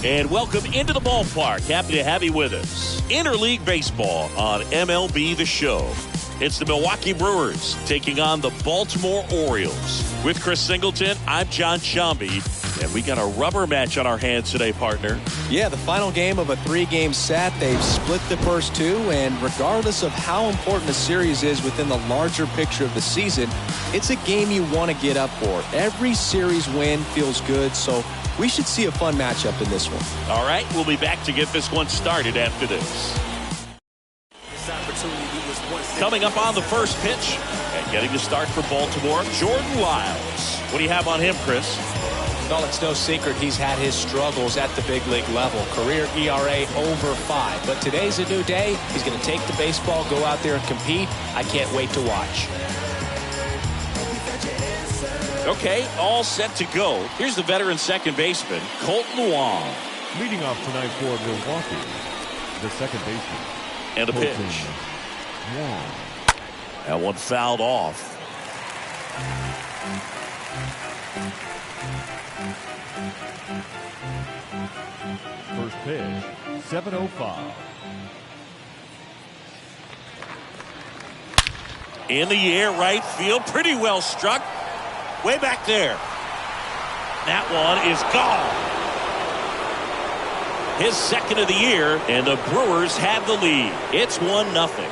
And welcome into the ballpark. Happy to have you with us. Interleague Baseball on MLB The Show. It's the Milwaukee Brewers taking on the Baltimore Orioles. With Chris Singleton, I'm John Shambi. And we got a rubber match on our hands today, partner. Yeah, the final game of a 3-game set. They've split the first two, and regardless of how important the series is within the larger picture of the season, it's a game you want to get up for. Every series win feels good, so we should see a fun matchup in this one. All right, we'll be back to get this one started after this. Coming up on the first pitch and getting the start for Baltimore, Jordan Lyles. What do you have on him, Chris? Well, it's no secret he's had his struggles at the big league level. Career ERA over 5. But today's a new day. He's going to take the baseball, go out there and compete. I can't wait to watch. Okay, all set to go. Here's the veteran second baseman, Colton Wong. Leading off tonight for Milwaukee, the second baseman. And a pitch. Wong. That one fouled off. First pitch, 7:05. In the air, right field, pretty well struck. Way back there. That one is gone. His second of the year, and the Brewers have the lead. It's 1-0.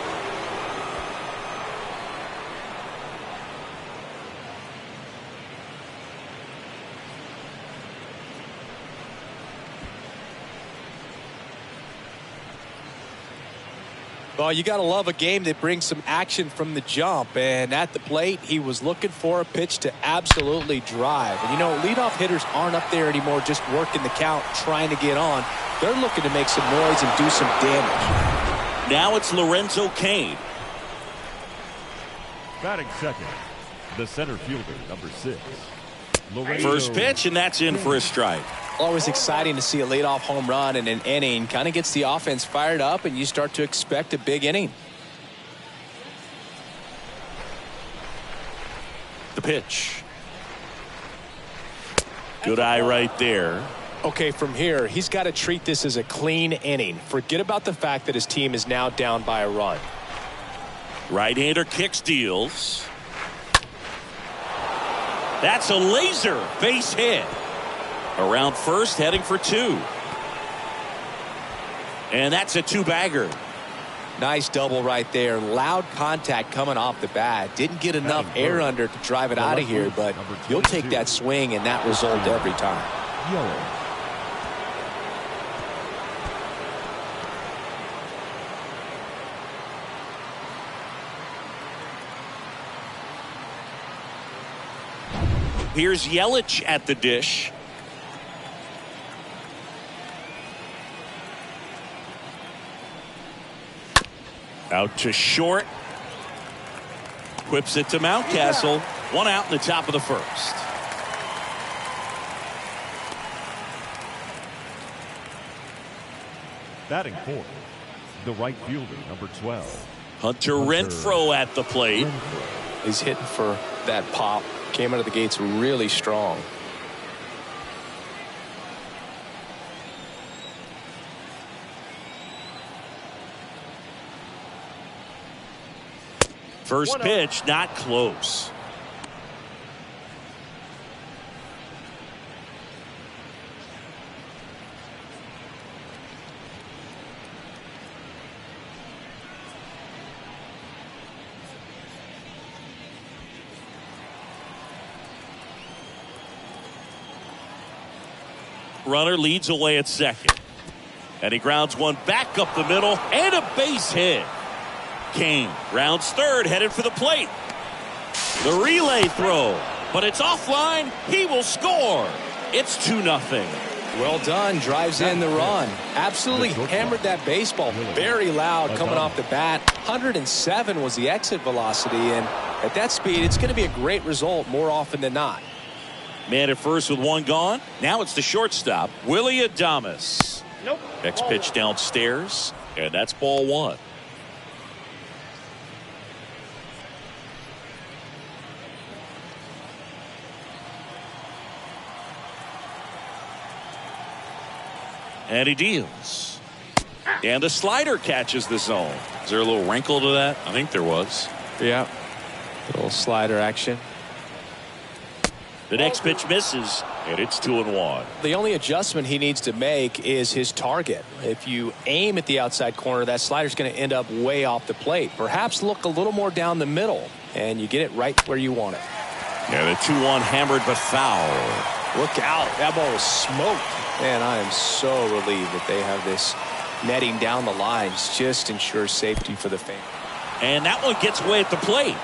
Well, you got to love a game that brings some action from the jump. And at the plate, he was looking for a pitch to absolutely drive. And, you know, leadoff hitters aren't up there anymore just working the count, trying to get on. They're looking to make some noise and do some damage. Now it's Lorenzo Cain. Batting second, the center fielder, number 6. First pitch, and that's in for a strike. Always exciting to see a leadoff home run in an inning. Kind of gets the offense fired up, and you start to expect a big inning. The pitch. Good eye right there. Okay, from here, he's got to treat this as a clean inning. Forget about the fact that his team is now down by a run. Right-hander kicks, deals. That's a laser base hit. Around first, heading for 2. And that's a 2-bagger. Nice double right there. Loud contact coming off the bat. Didn't get enough air under to drive it out of here, but you'll take that swing and that result every time. Yellow. Here's Yelich at the dish. Out to short. Whips it to Mountcastle. 1 out in the top of the first. Batting fourth, the right fielder, number 12. Hunter Renfroe at the plate. He's hitting for that pop. Came out of the gates really strong. First pitch, not close. Runner leads away at second. And he grounds one back up the middle and a base hit. Cain rounds third, headed for the plate. The relay throw, but it's offline. He will score. It's 2-0. Well done. Drives in the run. Absolutely hammered that baseball. Very loud coming off the bat. 107 was the exit velocity, and at that speed, it's going to be a great result more often than not. Man at first with 1 gone. Now it's the shortstop, Willie Adames. Nope. Next pitch downstairs, and that's ball 1. And he deals. And the slider catches the zone. Is there a little wrinkle to that? I think there was. Yeah. A little slider action. The next pitch misses, and it's 2-1. The only adjustment he needs to make is his target. If you aim at the outside corner, that slider's going to end up way off the plate. Perhaps look a little more down the middle, and you get it right where you want it. Yeah, the 2-1 hammered but foul. Look out. That ball was smoked. Man, I am so relieved that they have this netting down the lines. Just ensures safety for the fan. And that one gets away at the plate.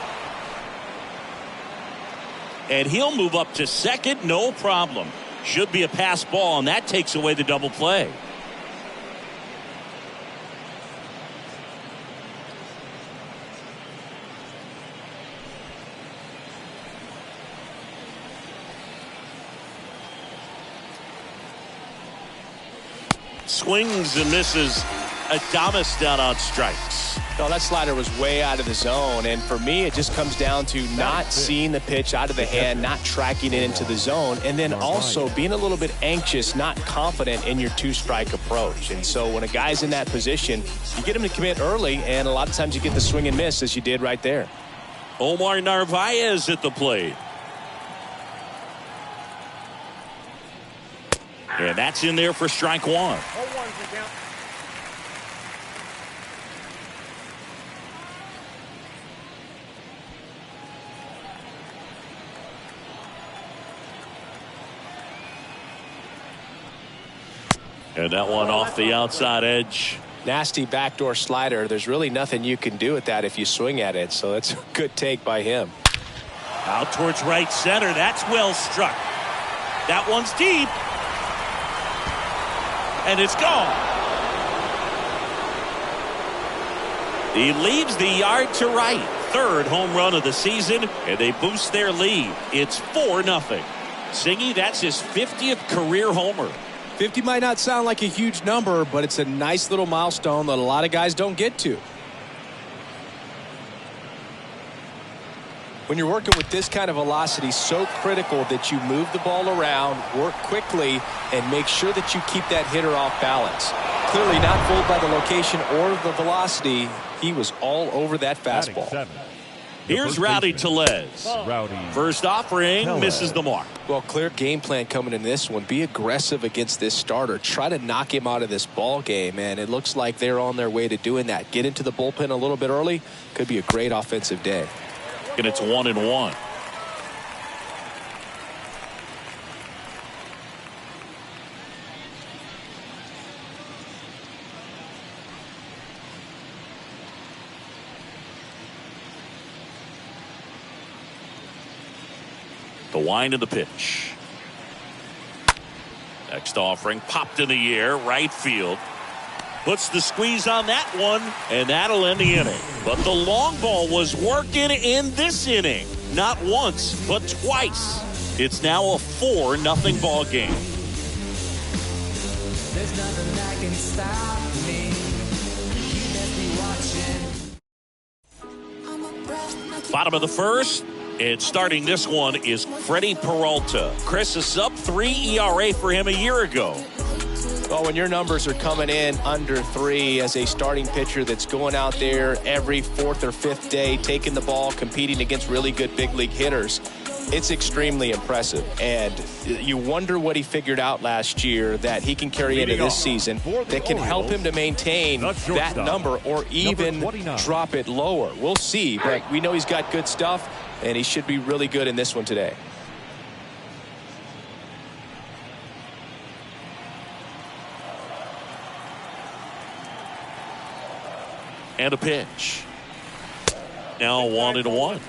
And he'll move up to second, no problem. Should be a pass ball, and that takes away the double play. Swings and misses. Adames down on strikes. No, that slider was way out of the zone, and for me it just comes down to not seeing the pitch out of the hand, not tracking it into the zone, and then also being a little bit anxious, not confident in your two-strike approach. And so when a guy's in that position, you get him to commit early, and a lot of times you get the swing and miss, as you did right there. Omar Narvaez at the plate. And that's in there for strike one. And that one off the outside edge. Nasty backdoor slider. There's really nothing you can do with that if you swing at it. So it's a good take by him. Out towards right center. That's well struck. That one's deep. And it's gone. He leaves the yard to right. Third home run of the season, and they boost their lead. It's 4-0. Singy, that's his 50th career homer. 50 might not sound like a huge number, but it's a nice little milestone that a lot of guys don't get to. When you're working with this kind of velocity, so critical that you move the ball around, work quickly, and make sure that you keep that hitter off balance. Clearly not fooled by the location or the velocity. He was all over that fastball. Here's Rowdy Tellez. First offering, misses the mark. Well, clear game plan coming in this one. Be aggressive against this starter. Try to knock him out of this ball game, and it looks like they're on their way to doing that. Get into the bullpen a little bit early. Could be a great offensive day. And it's 1-1. The wind of the pitch. Next offering popped in the air, right field. Puts the squeeze on that one, and that'll end the inning. But the long ball was working in this inning. Not once, but twice. It's now a 4-0 ball game. There's nothing that can stop me. You best be watching. Bottom of the first. And starting this one is Freddie Peralta. Chris, a sub-3 ERA for him a year ago. Well, when your numbers are coming in under 3 as a starting pitcher that's going out there every 4th or 5th day, taking the ball, competing against really good big league hitters, it's extremely impressive. And you wonder what he figured out last year that he can carry into this season that can help him to maintain that number or even drop it lower. We'll see, but we know he's got good stuff, and he should be really good in this one today. And a pitch. Now 1-1.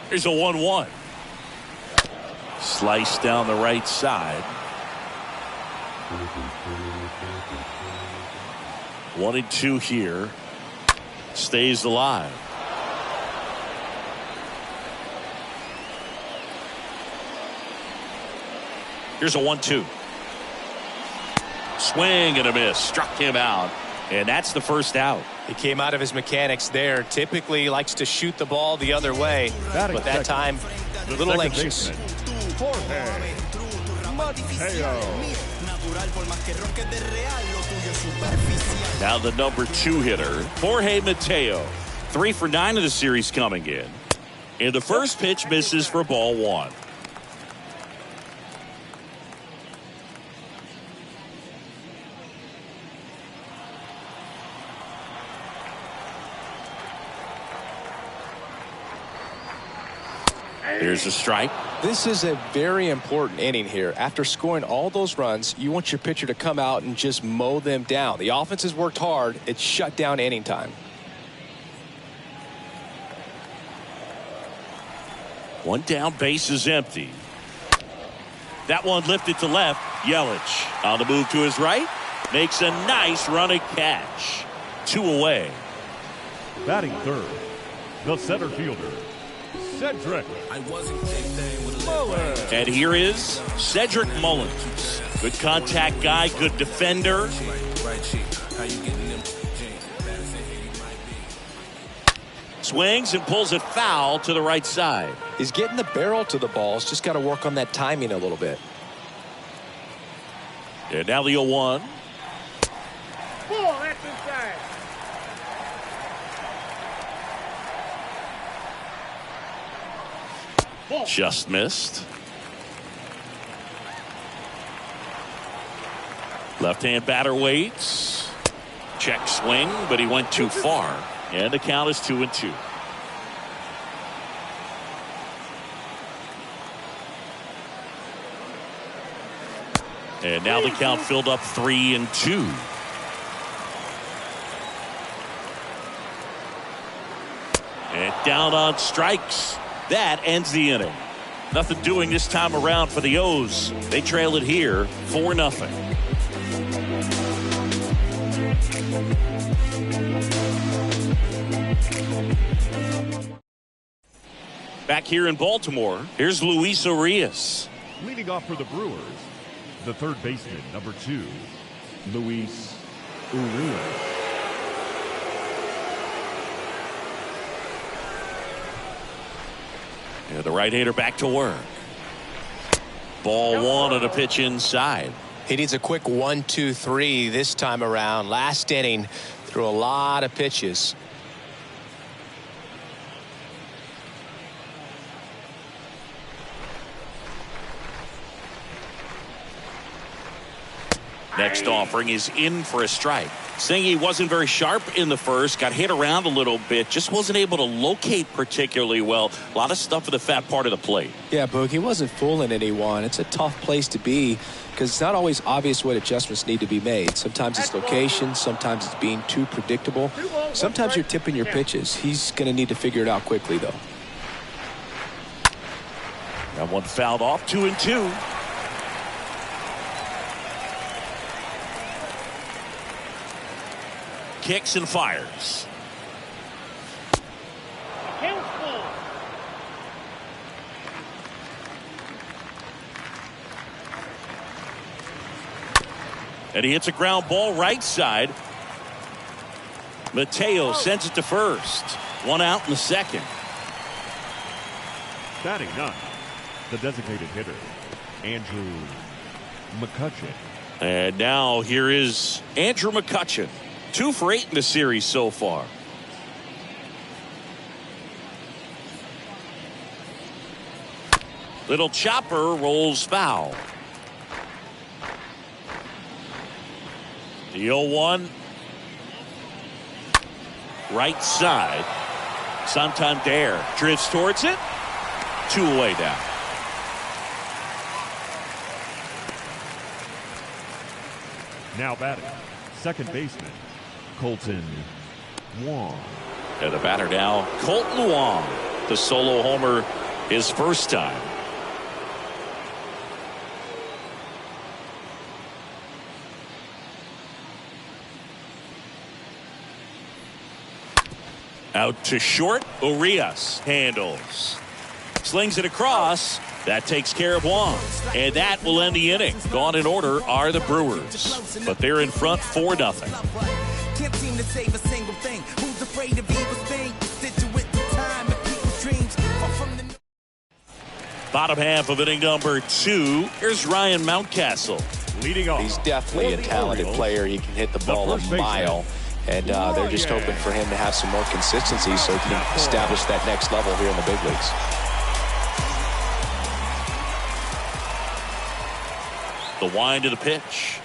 Here's a 1-1. Slice down the right side. 1-2 here. Stays alive. Here's a 1-2. Swing and a miss. Struck him out. And that's the first out. He came out of his mechanics there. Typically likes to shoot the ball the other way. But that time, a little anxious. Now the number 2 hitter, Jorge Mateo. 3 for 9 of the series coming in. And the first pitch misses for ball 1. Here's a strike. This is a very important inning here. After scoring all those runs, you want your pitcher to come out and just mow them down. The offense has worked hard. It's shut down inning time. One down, base is empty. That one lifted to left. Yelich on the move to his right. Makes a nice running catch. 2 away. Batting third, the center fielder, Cedric Mullins. And here is Cedric Mullins. Good contact guy, good defender. Swings and pulls it foul to the right side. He's getting the barrel to the ball. He's just got to work on that timing a little bit. And now the 0-1. That's inside. Just missed. Left-hand batter waits. Check swing, but he went too far. And the count is 2-2. And now the count filled up 3-2. And down on strikes. That ends the inning. Nothing doing this time around for the O's. They trail it here 4-0. Back here in Baltimore, here's Luis Urias. Leading off for the Brewers, the third baseman, number 2, Luis Urias. And the right-hander back to work. Ball 1 on a pitch inside. He needs a quick 1-2-3 this time around. Last inning, threw a lot of pitches. Next offering is in for a strike. Saying he wasn't very sharp in the first, got hit around a little bit, just wasn't able to locate particularly well. A lot of stuff for the fat part of the plate. Yeah, Boog, he wasn't fooling anyone. It's a tough place to be because it's not always obvious what adjustments need to be made. Sometimes it's location, sometimes it's being too predictable. Sometimes you're tipping your pitches. He's going to need to figure it out quickly, though. That one fouled off, 2-2. Kicks and fires. And he hits a ground ball right side. Mateo sends it to first. 1 out in the second. Batting 9, the designated hitter, Andrew McCutchen. And now here is Andrew McCutchen. 2 for 8 in the series so far. Little chopper rolls foul. The 0-1. Right side. Santander drifts towards it. 2 away now. Now batting, second baseman, Colton Wong. And the batter now, Colton Wong. The solo homer his first time. Out to short, Urias handles. Slings it across. That takes care of Wong. And that will end the inning. Gone in order are the Brewers. But they're in front 4-0. Can't seem to save a single thing. Who's afraid of evil thing? Situate the time and people's dreams are from the... Bottom half of inning number 2. Here's Ryan Mountcastle. Leading off. He's definitely a talented player. He can hit the ball a mile. And they're just hoping for him to have some more consistency so he can establish that next level here in the big leagues. The wind of the pitch.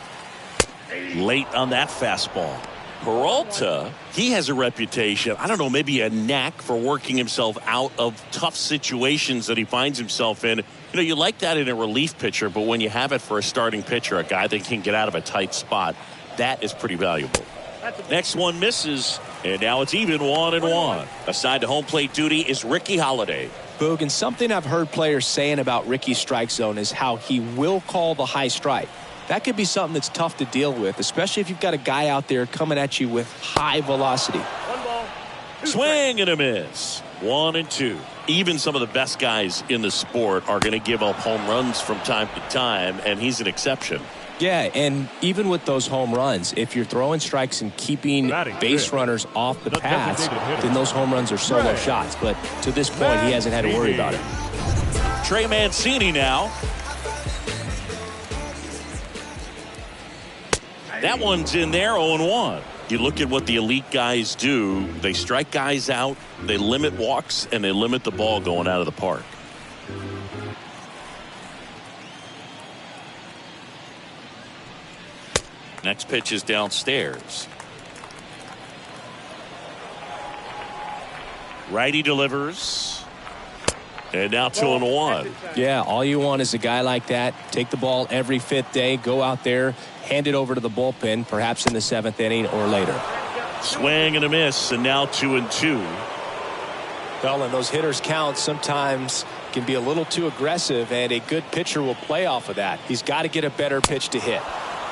Late on that fastball. Peralta, he has a reputation, I don't know, maybe a knack for working himself out of tough situations that he finds himself in. You know, you like that in a relief pitcher, but when you have it for a starting pitcher, a guy that can get out of a tight spot, that is pretty valuable. Next one misses, and now it's even 1-1. Assigned to home plate duty is Ricky Holiday. Boog, and something I've heard players saying about Ricky's strike zone is how he will call the high strike. That could be something that's tough to deal with, especially if you've got a guy out there coming at you with high velocity. Swing and a miss. 1-2. Even some of the best guys in the sport are going to give up home runs from time to time, and he's an exception. Yeah, and even with those home runs, if you're throwing strikes and keeping base runners off the paths, then those home runs are solo shots. But to this point, he hasn't had to worry about it. Trey Mancini now. That one's in there, 0-1. You look at what the elite guys do. They strike guys out, they limit walks, and they limit the ball going out of the park. Next pitch is downstairs. Righty delivers. And now 2-1. Yeah, all you want is a guy like that. Take the ball every 5th day, go out there, hand it over to the bullpen, perhaps in the 7th inning or later. Swing and a miss, and now 2-2. Well, and those hitters' counts sometimes can be a little too aggressive, and a good pitcher will play off of that. He's got to get a better pitch to hit.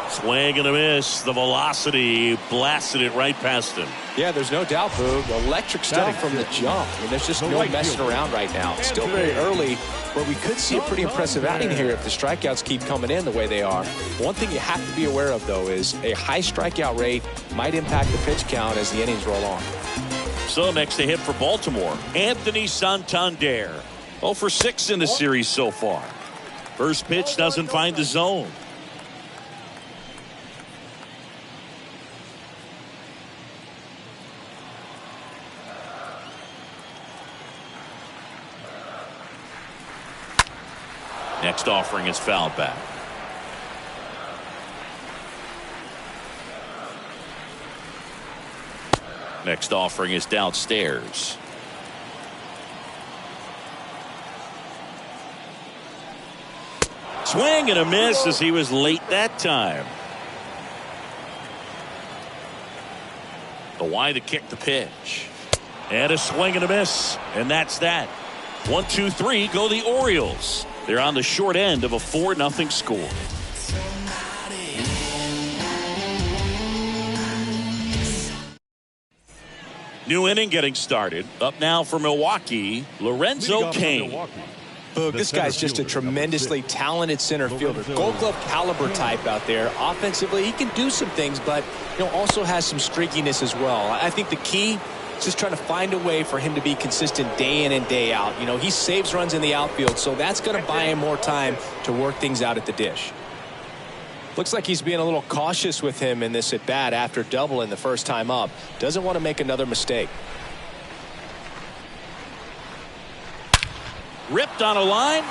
Swing and a miss. The velocity blasted it right past him. Yeah, there's no doubt, Boog. Electric stuff from the jump. I mean, there's just no messing around right now. It's still very early, but we could see a pretty impressive outing here if the strikeouts keep coming in the way they are. One thing you have to be aware of, though, is a high strikeout rate might impact the pitch count as the innings roll on. So next to hit for Baltimore, Anthony Santander. 0 for 6 in the series so far. First pitch doesn't find the zone. Next offering is fouled back. Next offering is downstairs. Swing and a miss as he was late that time. The wide to kick the pitch. And a swing and a miss. And that's that. 1-2-3 go the Orioles. They're on the short end of a 4-0 score. New inning getting started. Up now for Milwaukee, Lorenzo Cain. Boog, this guy's just a tremendously talented center fielder. Gold Glove caliber type out there. Offensively, he can do some things, but also has some streakiness as well. I think the key is just trying to find a way for him to be consistent day in and day out. He saves runs in the outfield, so that's going to buy him more time to work things out at the dish. Looks like he's being a little cautious with him in this at bat after doubling the first time up. Doesn't want to make another mistake. Ripped on a line.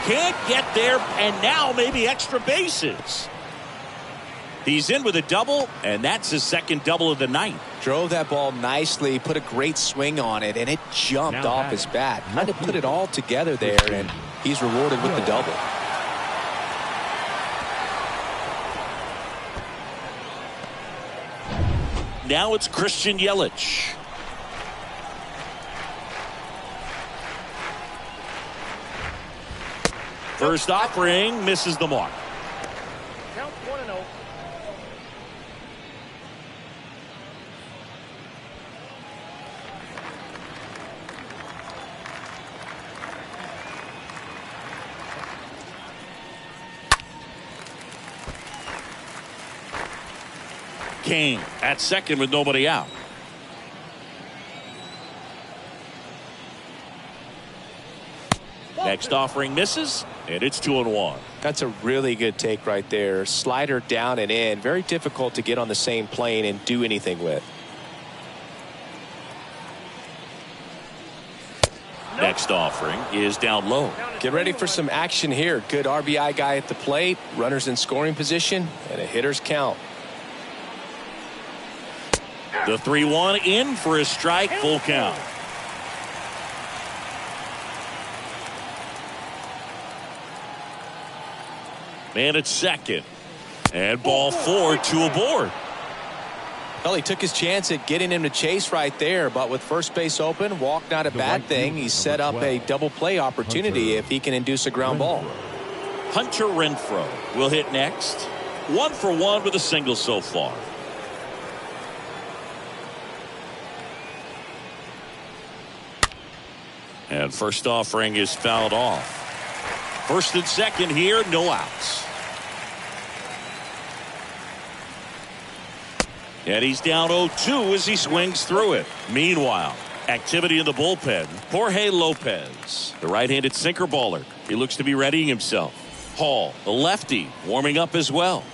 Can't get there, and now maybe extra bases. He's in with a double, and that's his second double of the night. Drove that ball nicely, put a great swing on it, and it jumped off his bat. Had to put it all together there, and he's rewarded with the double. Now it's Christian Yelich. First offering misses the mark. Count 1-0. Cain at second with nobody out. Next offering misses, and it's 2-1. That's a really good take right there. Slider down and in. Very difficult to get on the same plane and do anything with. Next offering is down low. Get ready for some action here. Good RBI guy at the plate. Runners in scoring position and a hitter's count. The 3-1 in for a strike, full count. Man at second. And ball 4, 2 aboard. Well, he took his chance at getting him to chase right there, but with first base open, walk not a bad thing. He set up a double play opportunity if he can induce a ground ball. Hunter Renfroe will hit next. 1 for 1 with a single so far. And first offering is fouled off. First and second here, no outs. And he's down 0-2 as he swings through it. Meanwhile, activity in the bullpen. Jorge Lopez, the right-handed sinker baller. He looks to be readying himself. Hall, the lefty, warming up as well.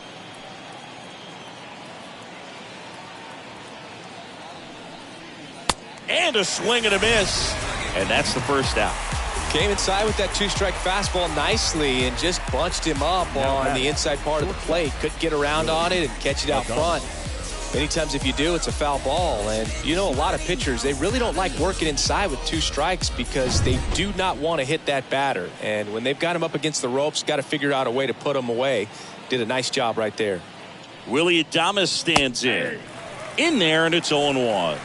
And a swing and a miss. And that's the first out. Came inside with that two-strike fastball nicely and just bunched him up on the inside part of the plate. Couldn't get around on it and catch it out front. Many times if you do, it's a foul ball. And you know, a lot of pitchers, they really don't like working inside with 2 strikes because they do not want to hit that batter. And when they've got him up against the ropes, got to figure out a way to put him away. Did a nice job right there. Willie Adames stands in there, and it's 0-1.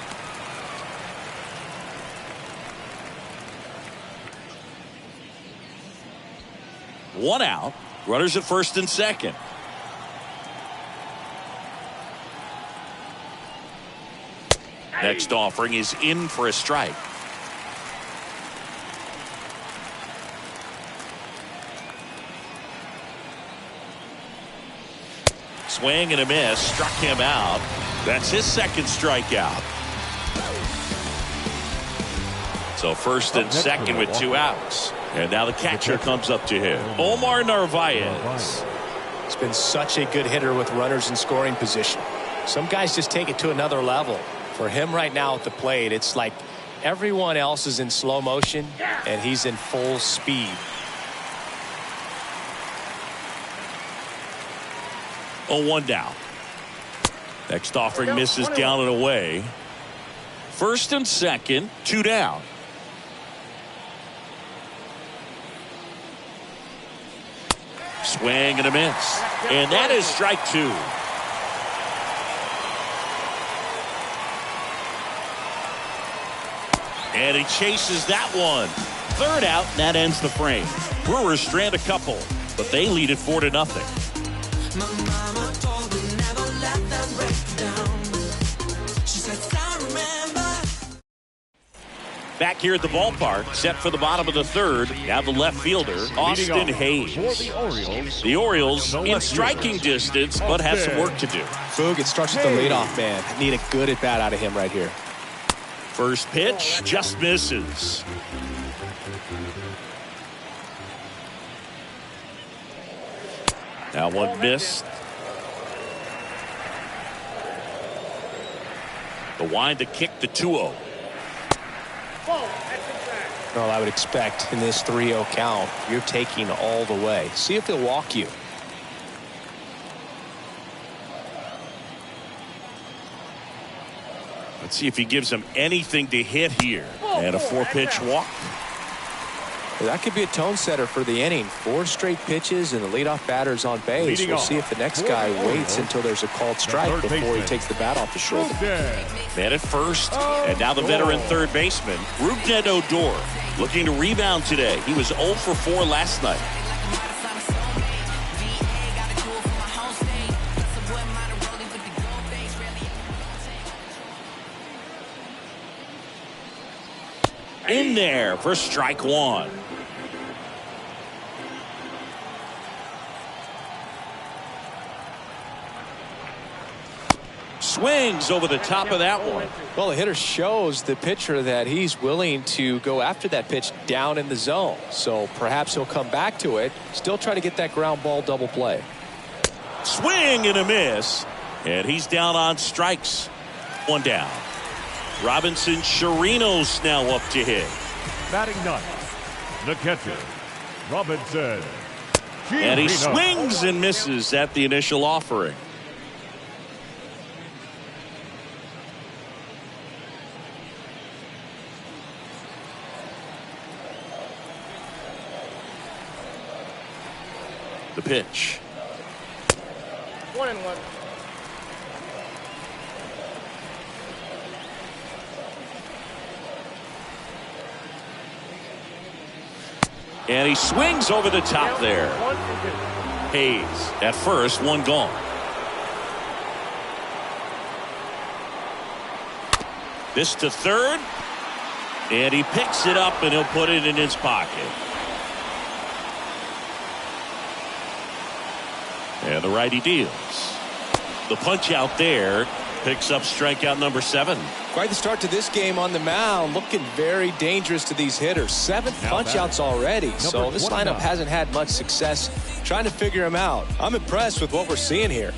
One out. Runners at first and second. Next offering is in for a strike. Swing and a miss. Struck him out. That's his second strikeout. So first and second with 2 outs. And now the catcher comes up to him. Omar Narvaez. He's been such a good hitter with runners in scoring position. Some guys just take it to another level. For him right now at the plate, it's like everyone else is in slow motion and he's in full speed. Oh, 1 down. Next offering misses down and away. First and second, 2 down. Swing and a miss. And that is strike 2. And he chases that one. Third out, and that ends the frame. Brewers strand a couple, but they lead it 4-0. My mama told me never let them break you down. She said, I remember. Back here at the ballpark, set for the bottom of the third. Now the left fielder, Austin Hayes. The Orioles in striking distance, but have some work to do. Boog, it starts with the leadoff man. Need a good at bat out of him right here. First pitch just misses. Now one missed. The wind to kick the 2-0. Well, I would expect in this 3-0 count, you're taking all the way. See if he'll walk you. Let's see if he gives him anything to hit here. And a 4-pitch walk. That could be a tone setter for the inning. 4 straight pitches and the leadoff batter's on base. We'll see if the next guy waits until there's a called strike before he takes the bat off the shoulder. Man at first, and now the veteran third baseman, Rougned Odor, looking to rebound today. He was 0 for 4 last night. In there for strike 1. swings over the top of that one. Well, the hitter shows the pitcher that he's willing to go after that pitch down in the zone. So perhaps he'll come back to it, still try to get that ground ball double play. Swing and a miss. And he's down on strikes. One down. Robinson Chirinos now up to hit. Batting ninth, the catcher, Robinson. And he swings and misses at the initial offering. The pitch. 1-1. And he swings over the top there. Hayes at first, one gone. This to third. And he picks it up and he'll put it in his pocket. And the righty deals. The punch out there picks up strikeout number 7. Quite the start to this game on the mound. Looking very dangerous to these hitters. 7 punch-outs already. So this lineup hasn't had much success trying to figure him out. I'm impressed with what we're seeing here.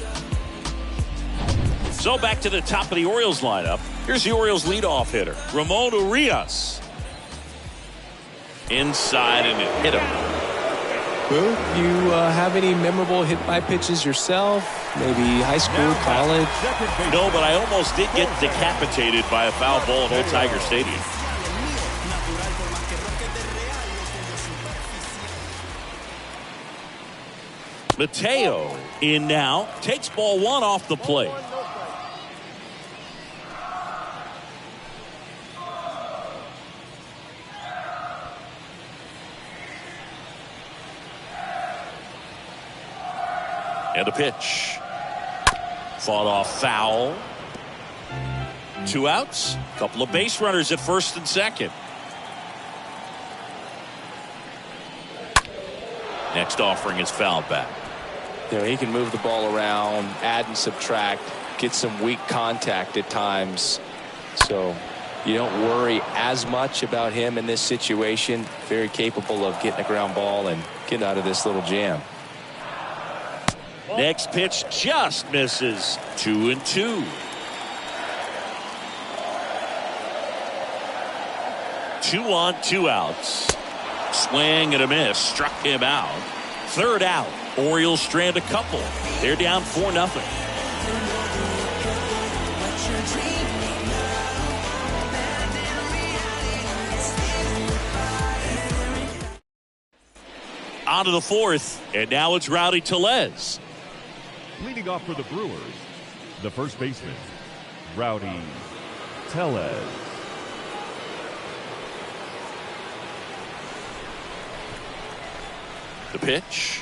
So back to the top of the Orioles lineup. Here's the Orioles leadoff hitter, Ramon Urias. Inside and it hit him. Will you have any memorable hit-by pitches yourself? Maybe high school, college? No, but I almost did get decapitated by a foul ball at Old Tiger Stadium. Mateo in now. Takes ball 1 off the plate. And a pitch. Fought off foul. 2 outs. Couple of base runners at first and second. Next offering is fouled back. You know, he can move the ball around, add and subtract, get some weak contact at times. So you don't worry as much about him in this situation. Very capable of getting a ground ball and getting out of this little jam. Next pitch just misses. 2-2. 2 on, 2 outs. Swing and a miss. Struck him out. Third out. Orioles strand a couple. They're down 4-0. On to the 4th, and now it's Rowdy Tellez. Leading off for the Brewers, the first baseman, Rowdy Tellez. The pitch.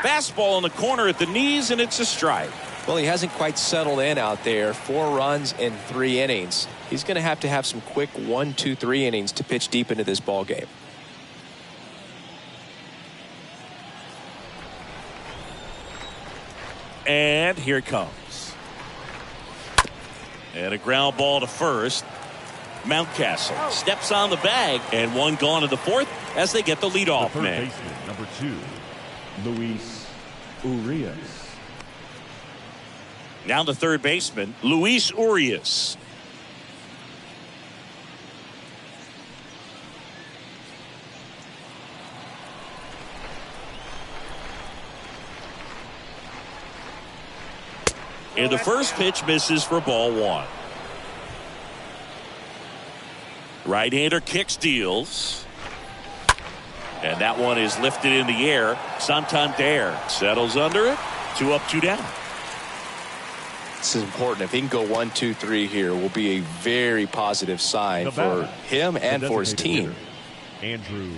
Fastball in the corner at the knees, and it's a strike. Well, he hasn't quite settled in out there. 4 runs in 3 innings. He's going to have some quick 1, 2, 3 innings to pitch deep into this ball game. And here it comes. And a ground ball to first. Mountcastle steps on the bag, and 1 gone in the 4th as they get the leadoff third man. baseman, number 2, Luis Urias. Now the third baseman, Luis Urias. And the first pitch misses for ball 1. Right-hander kicks, deals. And that one is lifted in the air. Santander settles under it. 2 up, 2 down. This is important. If he can go 1, 2, 3 here, will be a very positive sign for him and for his team. Andrew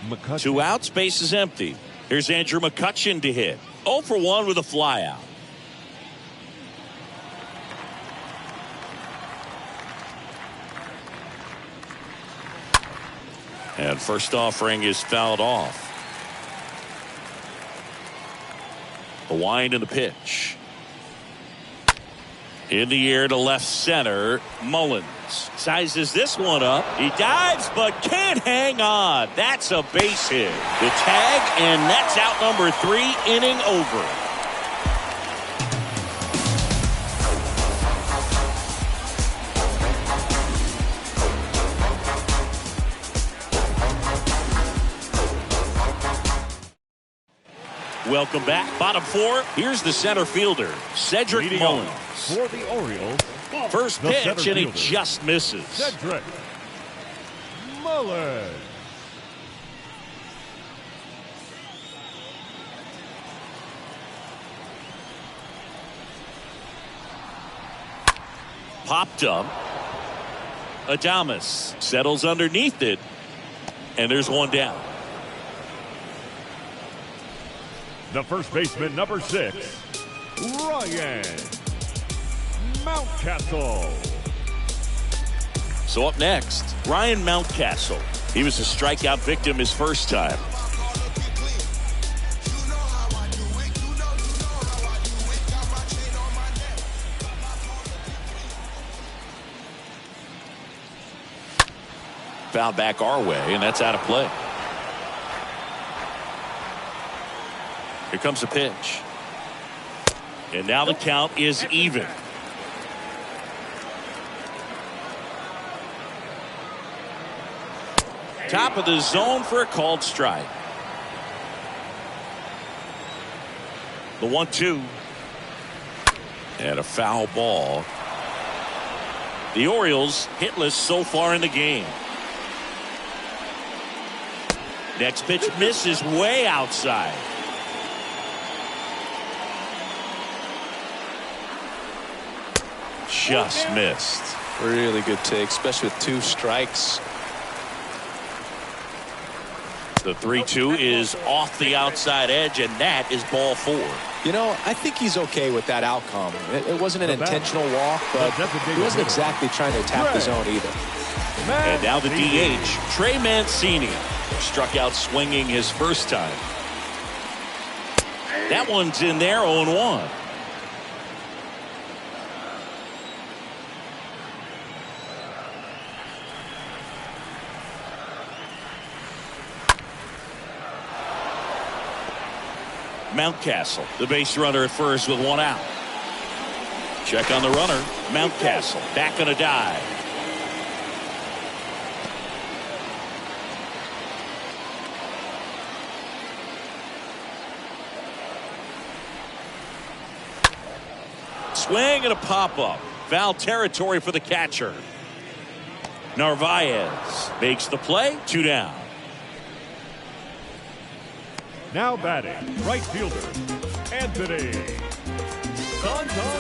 McCutchen. 2 outs, base is empty. Here's Andrew McCutchen to hit. 0 for 1 with a fly out. And first offering is fouled off. The wind and the pitch. In the air to left center, Mullins sizes this one up. He dives but can't hang on. That's a base hit. The tag, and that's out number 3, inning over. Welcome back. Bottom 4. Here's the center fielder, Cedric Leading Mullins. for the Orioles, First the pitch, center and he fielder, just misses. Cedric Mullins. Popped up. Adames settles underneath it, and there's one down. The first baseman, number 6, Ryan Mountcastle. So up next, Ryan Mountcastle. He was a strikeout victim his first time. Foul back our way, and that's out of play. Here comes the pitch. And now the count is even. Top of the zone for a called strike. The 1-2. And a foul ball. The Orioles hitless so far in the game. Next pitch misses way outside. Just missed. Really good take, especially with 2 strikes. The 3-2 is off the outside edge, and that is ball 4. You know, I think he's okay with that outcome. It wasn't an intentional walk, but he wasn't exactly trying to attack the zone either. And now the DH, Trey Mancini, struck out swinging his first time. That one's in there, 0-1. Mountcastle, the base runner at first with 1 out. Check on the runner. Mountcastle back on a dive. Swing and a pop-up. Foul territory for the catcher. Narvaez makes the play. 2 down. Now batting, right fielder,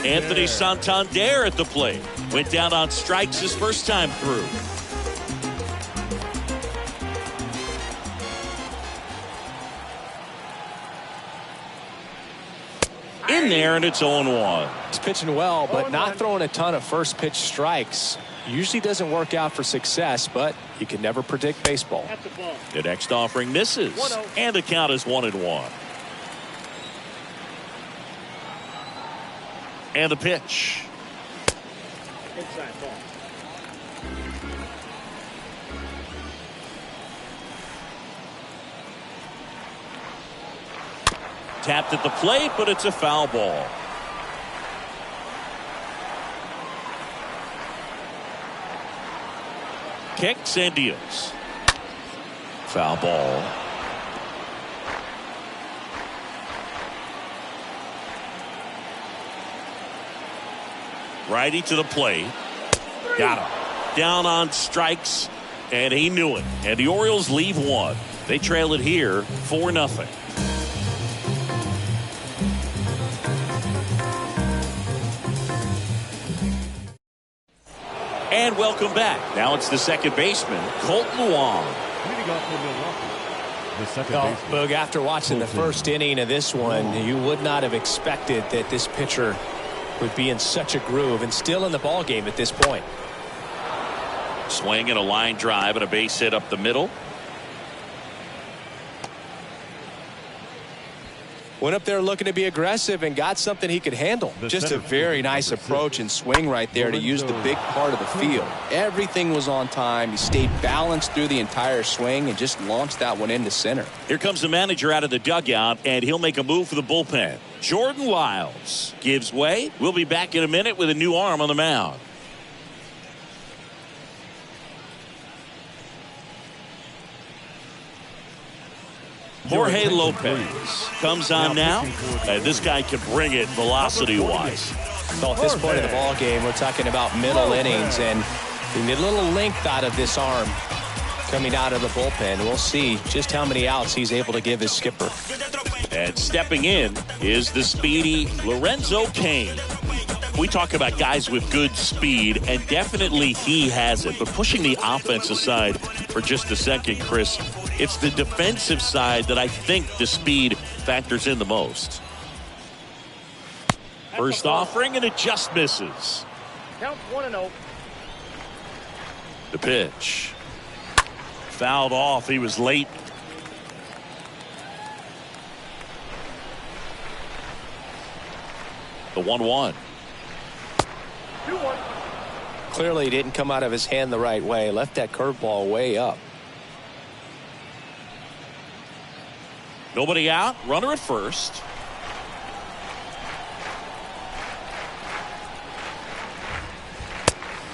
Anthony Santander at the plate. Went down on strikes his first time through. In there, and it's 0-1. He's pitching well, but not throwing a ton of first pitch strikes. Usually doesn't work out for success, but you can never predict baseball. The next offering misses, and the count is 1-1. And the pitch. Inside ball. Tapped at the plate, but it's a foul ball. Kicks and deals. Foul ball. Righty to the plate. Got him. Down on strikes, and he knew it. And the Orioles leave 1. They trail it here 4-0. And welcome back. Now it's the second baseman, Colton Wong. leading off for Milwaukee. The second baseman. Boog, after watching the first inning of this one, you would not have expected that this pitcher would be in such a groove and still in the ball game at this point. Swing and a line drive and a base hit up the middle. Went up there looking to be aggressive and got something he could handle. Just a very nice approach and swing right there to use the big part of the field. Everything was on time. He stayed balanced through the entire swing and just launched that one into center. Here comes the manager out of the dugout, and he'll make a move for the bullpen. Jordan Lyles gives way. We'll be back in a minute with a new arm on the mound. Jorge Lopez comes on now. This guy can bring it velocity-wise. Well, at this point of the ball game, we're talking about middle innings, and we need a little length out of this arm coming out of the bullpen. We'll see just how many outs he's able to give his skipper. And stepping in is the speedy Lorenzo Cain. We talk about guys with good speed, and definitely he has it. But pushing the offense aside for just a second, Chris, it's the defensive side that I think the speed factors in the most. First offering, and it just misses. Count 1-0. The pitch. Fouled off. He was late. The 1-1. 2-1. Clearly didn't come out of his hand the right way. Left that curveball way up. Nobody out. Runner at first.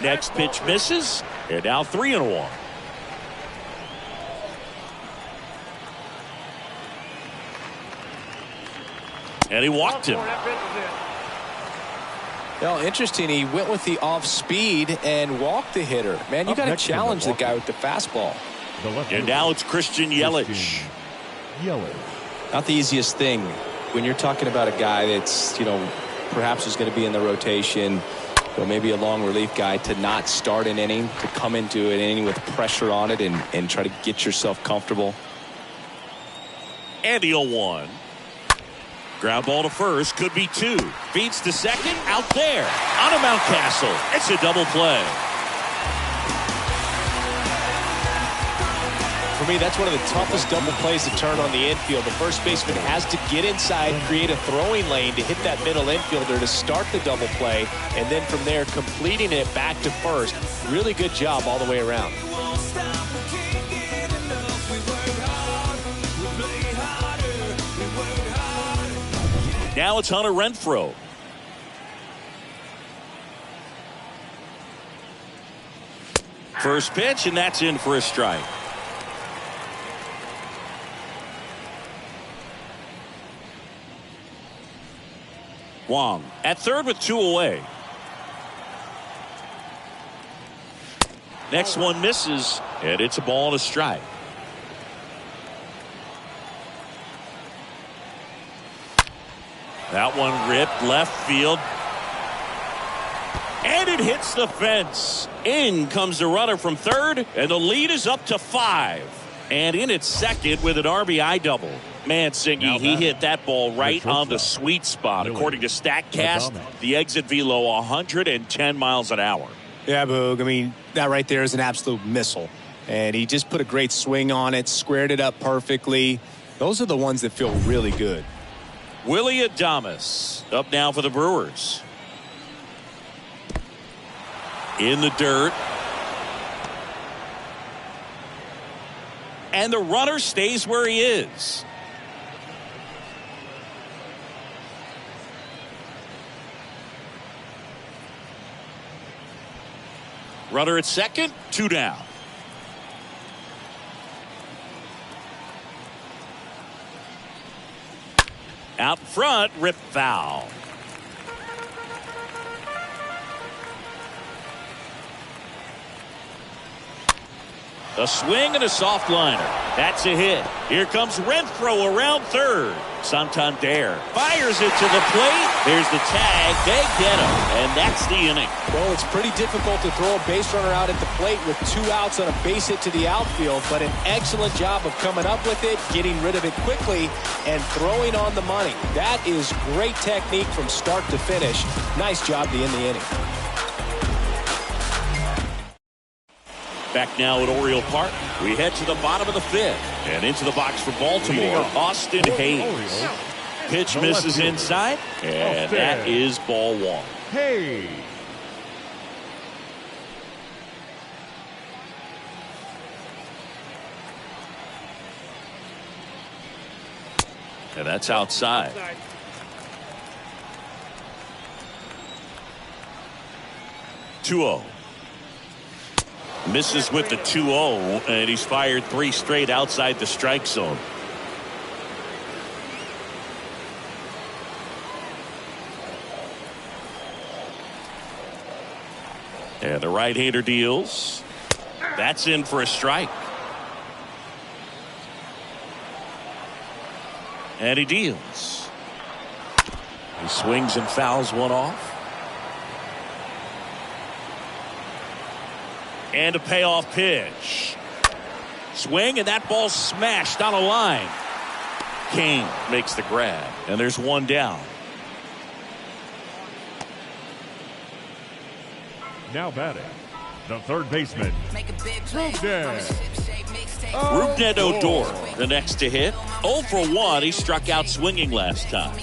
Next pitch misses. And now 3-1. And he walked him. Well, interesting. He went with the off speed and walked the hitter. Man, you got to challenge the guy with the fastball. And now it's Christian Yelich. Not the easiest thing when you're talking about a guy that's, perhaps is going to be in the rotation, or maybe a long relief guy, to not start an inning, to come into an inning with pressure on it and try to get yourself comfortable. And the 0-1. Ground ball to first, could be two. Feeds to second, out there. On a Mountcastle. It's a double play. For me, that's one of the toughest double plays to turn on the infield. The first baseman has to get inside, create a throwing lane to hit that middle infielder to start the double play, and then from there completing it back to first. Really good job all the way around. Now it's Hunter Renfroe. First pitch, and that's in for a strike. Wong at third with two away. Next one misses, and it's a ball and a strike. That one ripped left field. And it hits the fence. In comes the runner from third, and the lead is up to 5. And in at second with an RBI double. Man, Singy, he hit that ball right on the sweet spot. According to StatCast, the exit velo 110 miles an hour. Yeah, Boog. I mean, that right there is an absolute missile. And he just put a great swing on it, squared it up perfectly. Those are the ones that feel really good. Willie Adames up now for the Brewers. In the dirt. And the runner stays where he is. Runner at second, 2 down. Out front, rip foul. A swing and a soft liner. That's a hit. Here comes Renfroe around third. Santander fires it to the plate. There's the tag. They get him. And that's the inning. Well, it's pretty difficult to throw a base runner out at the plate with 2 outs on a base hit to the outfield, but an excellent job of coming up with it, getting rid of it quickly, and throwing on the money. That is great technique from start to finish. Nice job to end the inning. Back now at Oriole Park, we head to the bottom of the 5th. And into the box for Baltimore, Austin Hayes. Pitch misses inside, and that is ball one. Hey. And that's outside. 2-0. Misses with the 2-0, and he's fired 3 straight outside the strike zone. And the right-hander deals. That's in for a strike. And he deals. He swings and fouls one off. And a payoff pitch. Swing, and that ball smashed on a line. Kane makes the grab, and there's one down. Now batting, the third baseman, Rougned Odor, the next to hit. 0 for 1. He struck out swinging last time.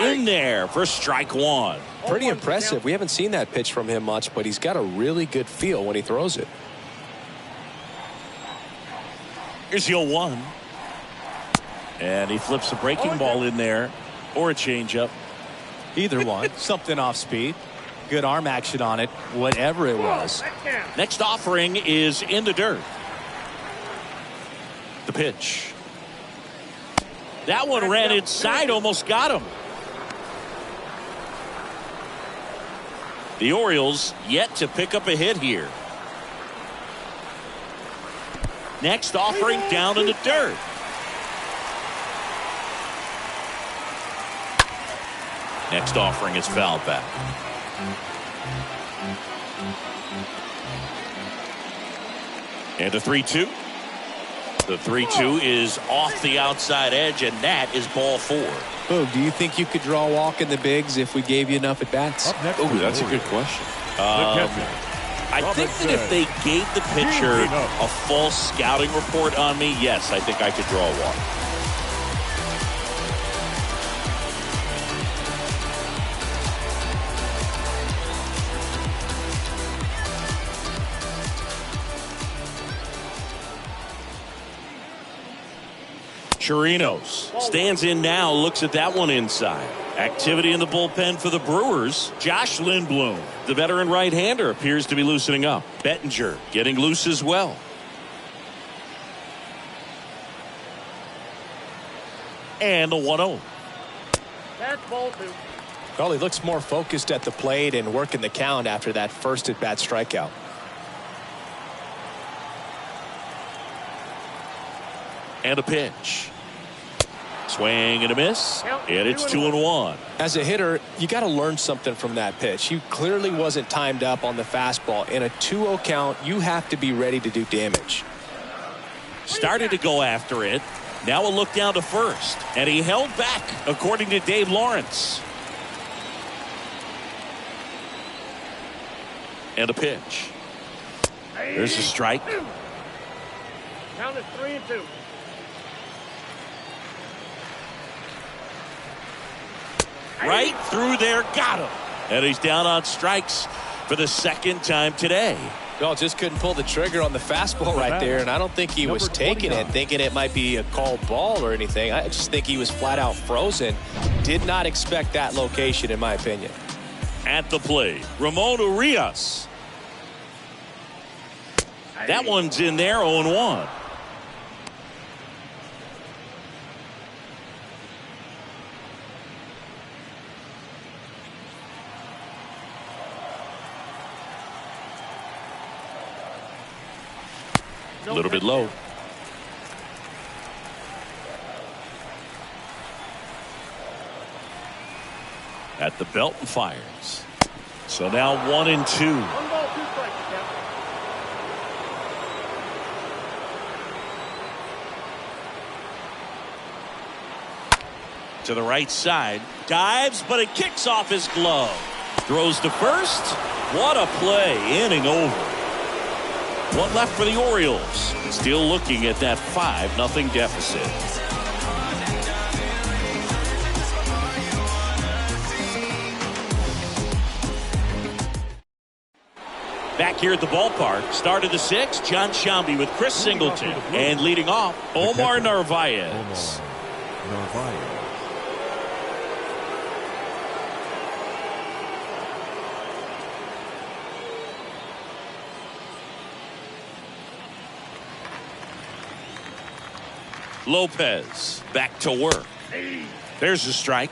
In there for strike one. Pretty impressive. We haven't seen that pitch from him much, but he's got a really good feel when he throws it. Here's the 0-1. And he flips a breaking ball in there, or a changeup. Either one. Something off speed. Good arm action on it, whatever it was. Next offering is in the dirt. The pitch. That one ran inside, almost got him. The Orioles yet to pick up a hit here. Next offering down in the dirt. Next offering is fouled back. And a 3-2. The 3-2 is off the outside edge, and that is ball 4. Boog, do you think you could draw a walk in the bigs if we gave you enough at bats? Oh, that's a good question. I think that if they gave the pitcher a false scouting report on me, yes, I think I could draw a walk. Chirinos stands in now, looks at that one inside. Activity in the bullpen for the Brewers. Josh Lindblom, the veteran right-hander, appears to be loosening up. Bettinger getting loose as well. And the 1-0. That's ball 2. Well, he looks more focused at the plate and working the count after that first at-bat strikeout. And a pitch. Swing and a miss, and it's 2-1. As a hitter, you got to learn something from that pitch. He clearly wasn't timed up on the fastball. In a 2-0 count, you have to be ready to do damage. Started to go after it. Now a look down to first, and he held back, according to Dave Lawrence. And a pitch. There's a strike. Count is 3-2. Right through there, got him. And he's down on strikes for the second time today. Well, just couldn't pull the trigger on the fastball right there, and I don't think he was taking it, thinking it might be a called ball or anything. I just think he was flat out frozen. Did not expect that location, in my opinion. At the plate, Ramon Urias. That one's in there, 0-1. A little bit low. At the belt and fires. So now 1-2. 1 ball, 2 strikes, Captain. To the right side. Dives, but it kicks off his glove. Throws to first. What a play. Inning over. One left for the Orioles. Still looking at that 5-0 deficit. Back here at the ballpark, start of the 6th, John Shambi with Chris Singleton. And leading off, Omar Narvaez. Lopez back to work. There's a strike.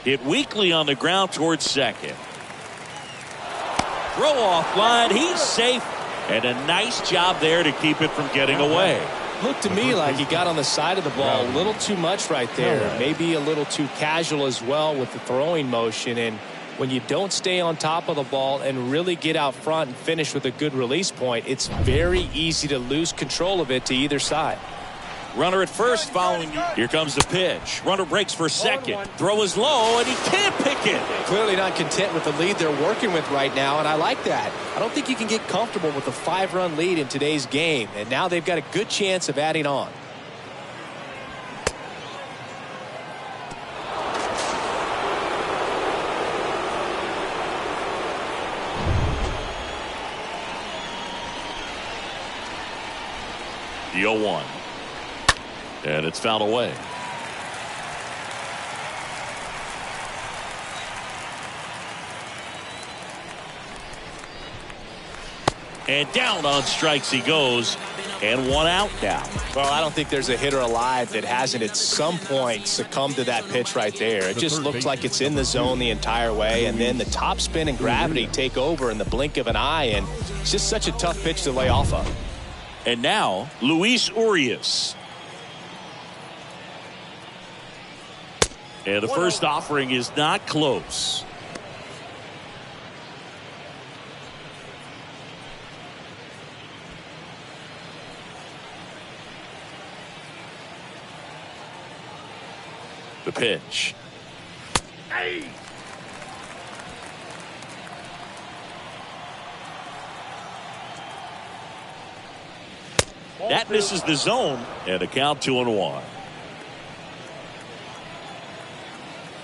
Hit weakly on the ground towards second. Throw off line. He's safe. And a nice job there to keep it from getting away. Looked to me like he got on the side of the ball a little too much right there. Maybe a little too casual as well with the throwing motion. And when you don't stay on top of the ball and really get out front and finish with a good release point, it's very easy to lose control of it to either side. Runner at first following you. Here comes the pitch. Runner breaks for second. Throw is low, and he can't pick it. Clearly not content with the lead they're working with right now, and I like that. I don't think you can get comfortable with a 5-run lead in today's game, and now they've got a good chance of adding on. The 0-1. And it's fouled away. And down on strikes he goes. And one out now. Well, I don't think there's a hitter alive that hasn't at some point succumbed to that pitch right there. It just looks like it's in the zone the entire way, and then the top spin and gravity take over in the blink of an eye, and it's just such a tough pitch to lay off of. And now Luis Urias. And the first offering is not close. The pitch. Hey! That misses the zone, and a count 2-1.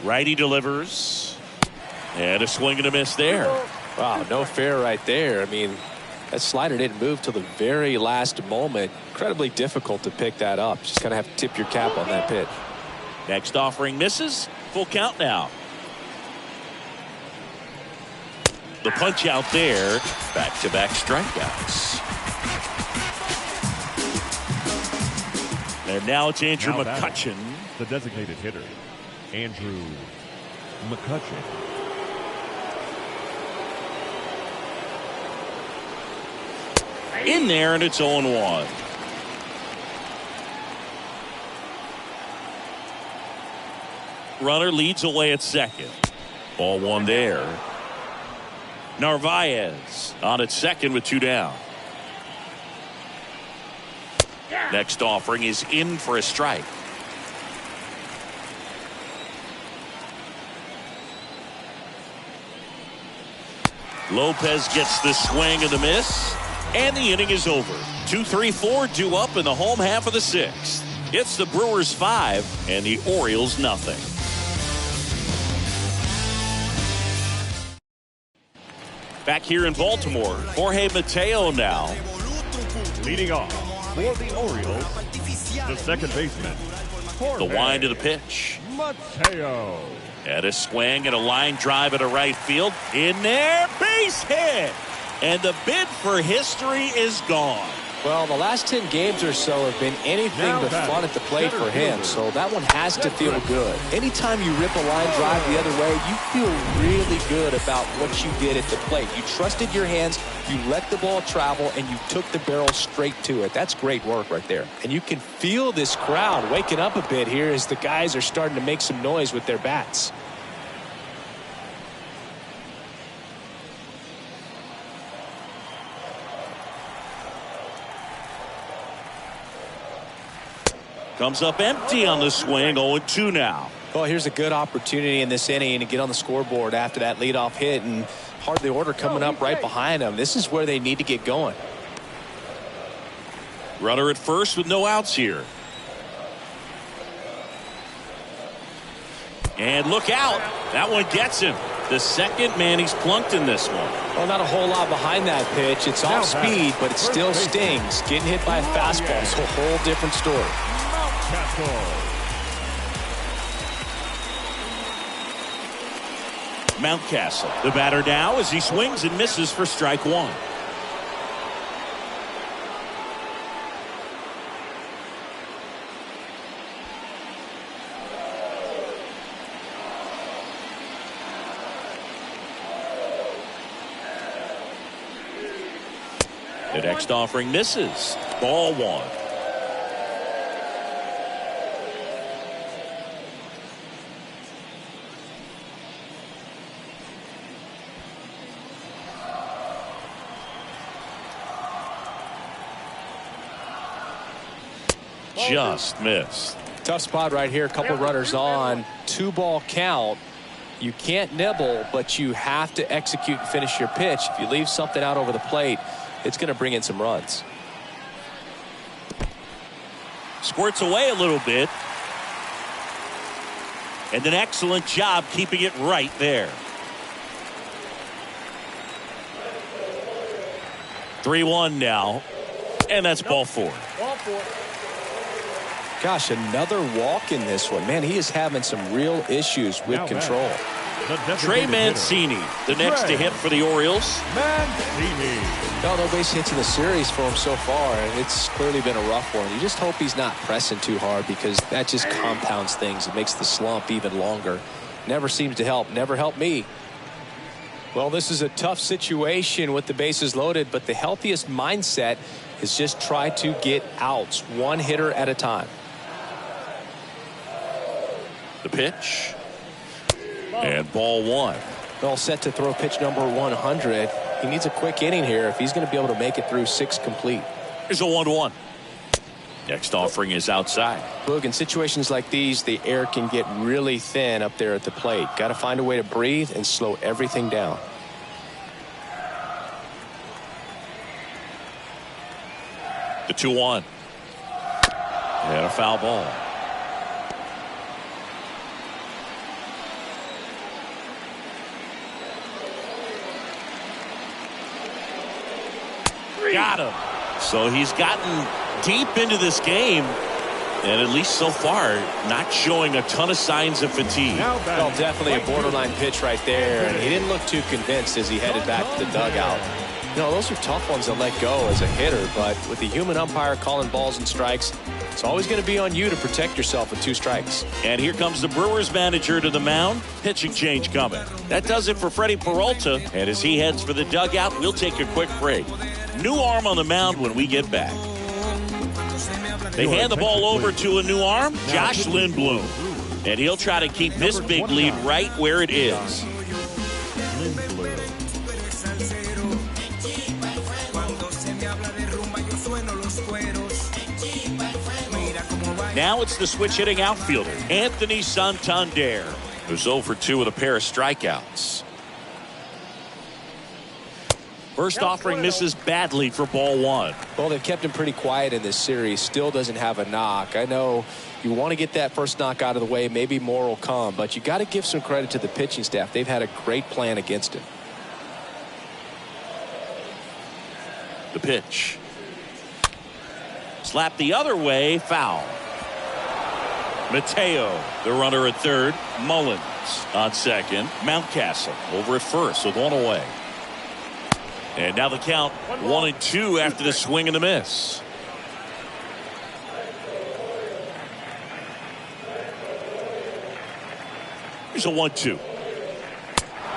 Righty delivers, and a swing and a miss there. Wow, no fair right there. I mean, that slider didn't move till the very last moment. Incredibly difficult to pick that up. Just kind of have to tip your cap on that pitch. Next offering misses. Full count now. The punch out there. Back-to-back strikeouts. And now it's Andrew McCutchen. The designated hitter, Andrew McCutchen. In there, and it's 0-1. Runner leads away at second. Ball one there. Narvaez on at second with 2 down. Next offering is in for a strike. Lopez gets the swing and the miss, and the inning is over. 2-3-4 due up in the home half of the 6th. It's the Brewers 5 and the Orioles nothing. Back here in Baltimore, Jorge Mateo now. Leading off for the Orioles, the second baseman, The wind of the pitch. Mateo. And a swing and a line drive into right field. In there, base hit. And the bid for history is gone. Well, the last 10 games or so have been anything but fun at the plate for him, so that one has to feel good. Anytime you rip a line drive the other way, you feel really good about what you did at the plate. You trusted your hands, you let the ball travel, and you took the barrel straight to it. That's great work right there. And you can feel this crowd waking up a bit here as the guys are starting to make some noise with their bats. Comes up empty on the swing. 0-2 now. Well, here's a good opportunity in this inning to get on the scoreboard after that leadoff hit, and hardly order coming up right behind them. This is where they need to get going. Runner at first with no outs here. And look out. That one gets him. The second man he's plunked in this one. Well, not a whole lot behind that pitch. It's off speed, but it still stings. Getting hit by a fastball is a whole different story. Mountcastle, the batter now as he swings and misses for strike one. The next offering misses. Ball one. Just missed. Tough spot right here. A couple runners on. 2-ball count. You can't nibble, but you have to execute and finish your pitch. If you leave something out over the plate, it's going to bring in some runs. Squirts away a little bit. And an excellent job keeping it right there. 3-1 now. And that's ball four. Gosh, another walk in this one. Man, he is having some real issues with control. Trey Mancini, the next to hit for the Orioles. No base hits in the series for him so far, and it's clearly been a rough one. You just hope he's not pressing too hard, because that just compounds things. It makes the slump even longer. Never seems to help. Never helped me. Well, this is a tough situation with the bases loaded, but the healthiest mindset is just try to get outs, one hitter at a time. The pitch. And ball one. All set to throw pitch number 100. He needs a quick inning here if he's going to be able to make it through 6 complete. Here's a 1-1. Next offering is outside. Boog, in situations like these, the air can get really thin up there at the plate. Got to find a way to breathe and slow everything down. The 2-1. And a foul ball. Got him. So he's gotten deep into this game, and at least so far not showing a ton of signs of fatigue. Well, definitely a borderline pitch right there, and he didn't look too convinced as he headed back to the dugout. You know, those are tough ones to let go as a hitter, but with the human umpire calling balls and strikes, it's always going to be on you to protect yourself with 2 strikes. And here comes the Brewers manager to the mound. Pitching change coming. That does it for Freddie Peralta, and as he heads for the dugout, we'll take a quick break. New arm on the mound when we get back. They hand the ball over to a new arm, Josh Lindblom. And he'll try to keep this big lead right where it is. Now it's the switch-hitting outfielder, Anthony Santander, who's 0 for 2 with a pair of strikeouts. First offering misses badly for ball one. Well, they've kept him pretty quiet in this series. Still doesn't have a knock. I know you want to get that first knock out of the way. Maybe more will come, but you got to give some credit to the pitching staff. They've had a great plan against him. The pitch. Slap the other way, foul. Mateo, the runner at third. Mullins on second. Mountcastle over at first with one away. And now the count 1-2 after the swing and the miss. Here's a 1-2.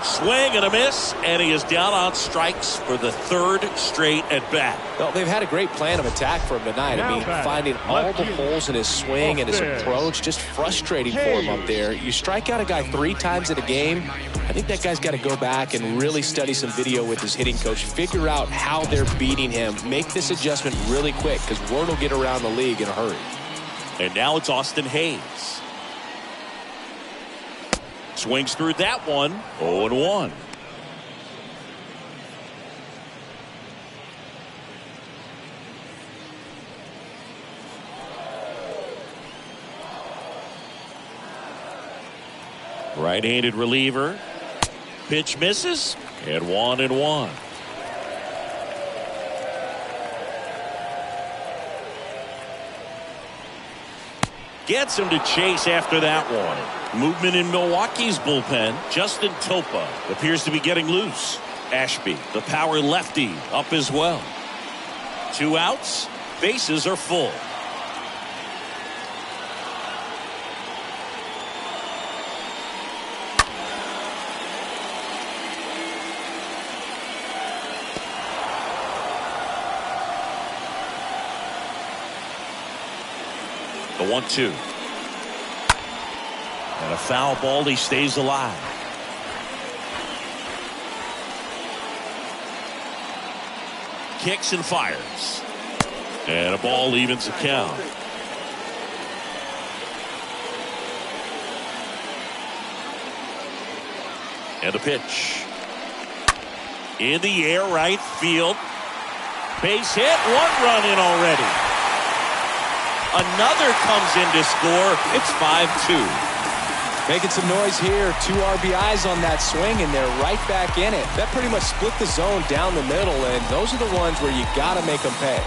Swing and a miss, and he is down on strikes for the 3rd straight at bat. Well, they've had a great plan of attack for him tonight. I mean, finding all the holes in his swing and his approach, just frustrating for him up there. You strike out a guy 3 times in a game, I think that guy's got to go back and really study some video with his hitting coach, figure out how they're beating him, make this adjustment really quick, because word will get around the league in a hurry. And now it's Austin Hayes. Swings through that one. 0-1. Right-handed reliever. Pitch misses. And 1-1. Gets him to chase after that one. Movement in Milwaukee's bullpen. Justin Topa appears to be getting loose. Ashby, the power lefty, up as well. 2 outs. Bases are full. The 1-2. And a foul ball. He stays alive. Kicks and fires. And a ball evens the count. And the pitch. In the air, right field. Base hit. 1 run in already. Another comes in to score. It's 5-2. Making some noise here. 2 RBIs on that swing, and they're right back in it. That pretty much split the zone down the middle, and those are the ones where you got to make them pay.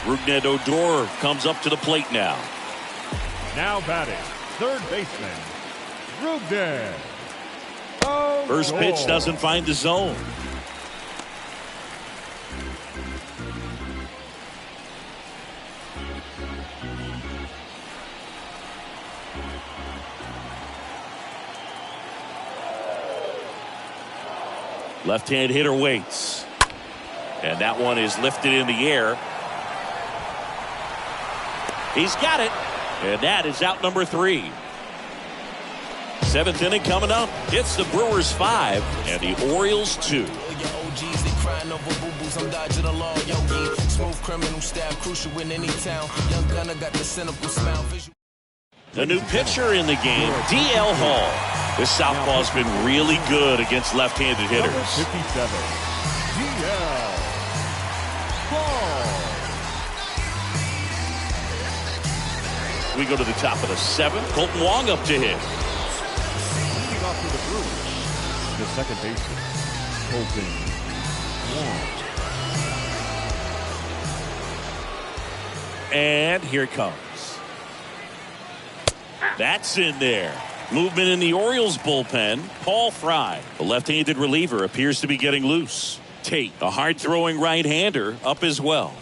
Rougned Odor comes up to the plate now. Now batting, third baseman, Rougned. First pitch doesn't find the zone. Left-hand hitter waits. And that one is lifted in the air. He's got it. And that is out number 3. 7th inning coming up. It's the Brewers 5 and the Orioles 2. The new pitcher in the game, D.L. Hall. This southpaw's been really good against left-handed hitters. 57, D.L. Hall. We go to the top of the 7th. Colton Wong up to hit. Leading off for the Brewers, the second baseman, Colton Wong. And here it comes. That's in there. Movement in the Orioles bullpen. Paul Fry, the left-handed reliever, appears to be getting loose. Tate, the hard-throwing right-hander, up as well.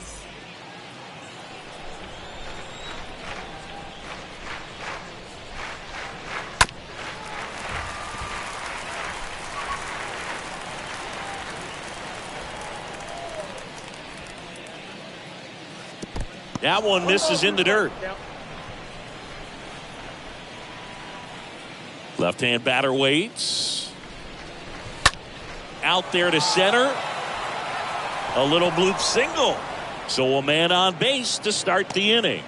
That one misses in the dirt. Left-hand batter waits. Out there to center. A little bloop single. So a man on base to start the inning.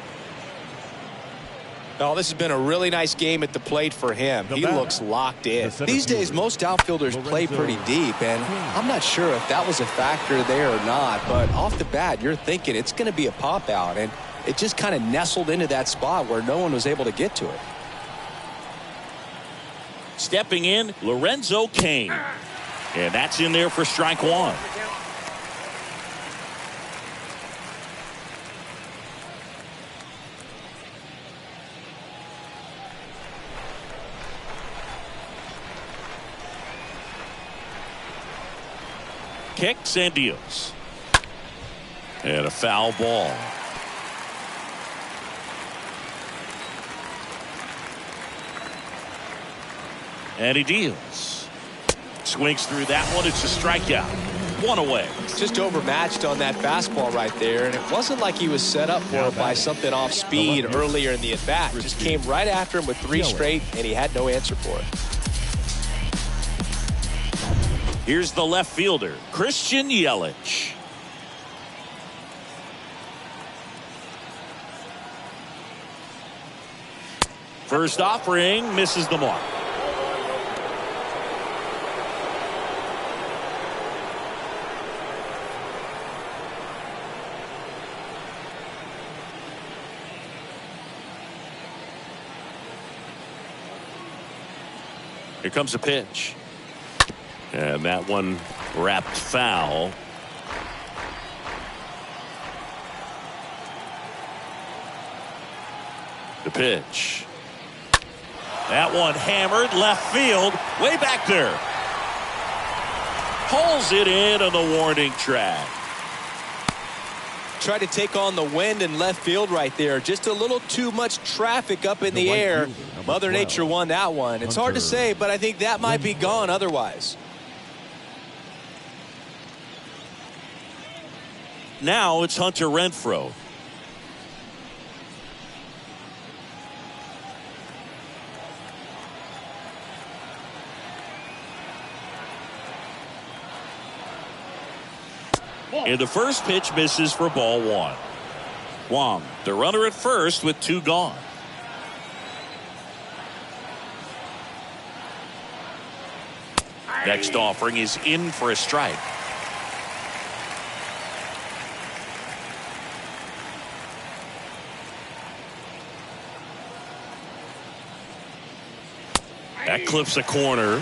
Oh, this has been a really nice game at the plate for him. He looks locked in. These days, most outfielders play pretty deep, and I'm not sure if that was a factor there or not, but off the bat, you're thinking it's going to be a pop-out, and it just kind of nestled into that spot where no one was able to get to it. Stepping in, Lorenzo Cain. And that's in there for strike 1. Kicks and deals. And a foul ball. And he deals. Swings through that one. It's a strikeout. 1 away. Just overmatched on that fastball right there, and it wasn't like he was set up for it by something off speed earlier in the at-bat. Just came right after him with 3 straight, and he had no answer for it. Here's the left fielder, Christian Yelich. First offering misses the mark. Here comes a pitch. And that one wrapped foul. The pitch. That one hammered left field. Way back there. Pulls it in on the warning track. Tried to take on the wind in left field right there. Just a little too much traffic up in the air. Mother Nature won that one. It's hard to say, but I think that might be gone otherwise. Now it's Hunter Renfroe. And the first pitch misses for ball one. Wong, the runner at first with two gone. Next offering is in for a strike. That clips a corner.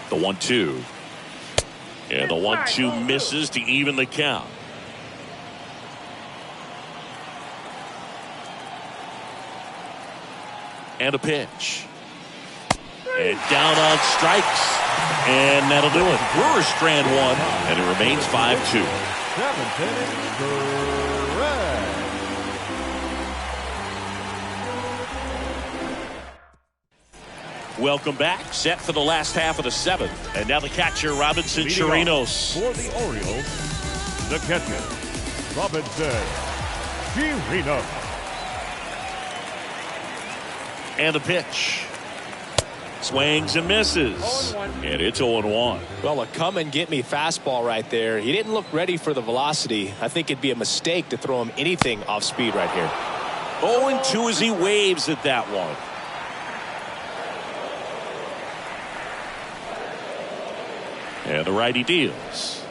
The 1-2. And the 1-2 misses to even the count. And a pitch. And down on strikes. And that'll do it. Brewers strand one, and it remains 5-2. Welcome back. Set for the last half of the seventh. And now the catcher, Robinson Chirinos. For the Orioles, the catcher, Robinson Chirinos. And the pitch. Swings and misses. And it's 0-1. Well, a come and get me fastball right there. He didn't look ready for the velocity. I think it'd be a mistake to throw him anything off speed right here. 0-2 as he waves at that one. And the righty deals.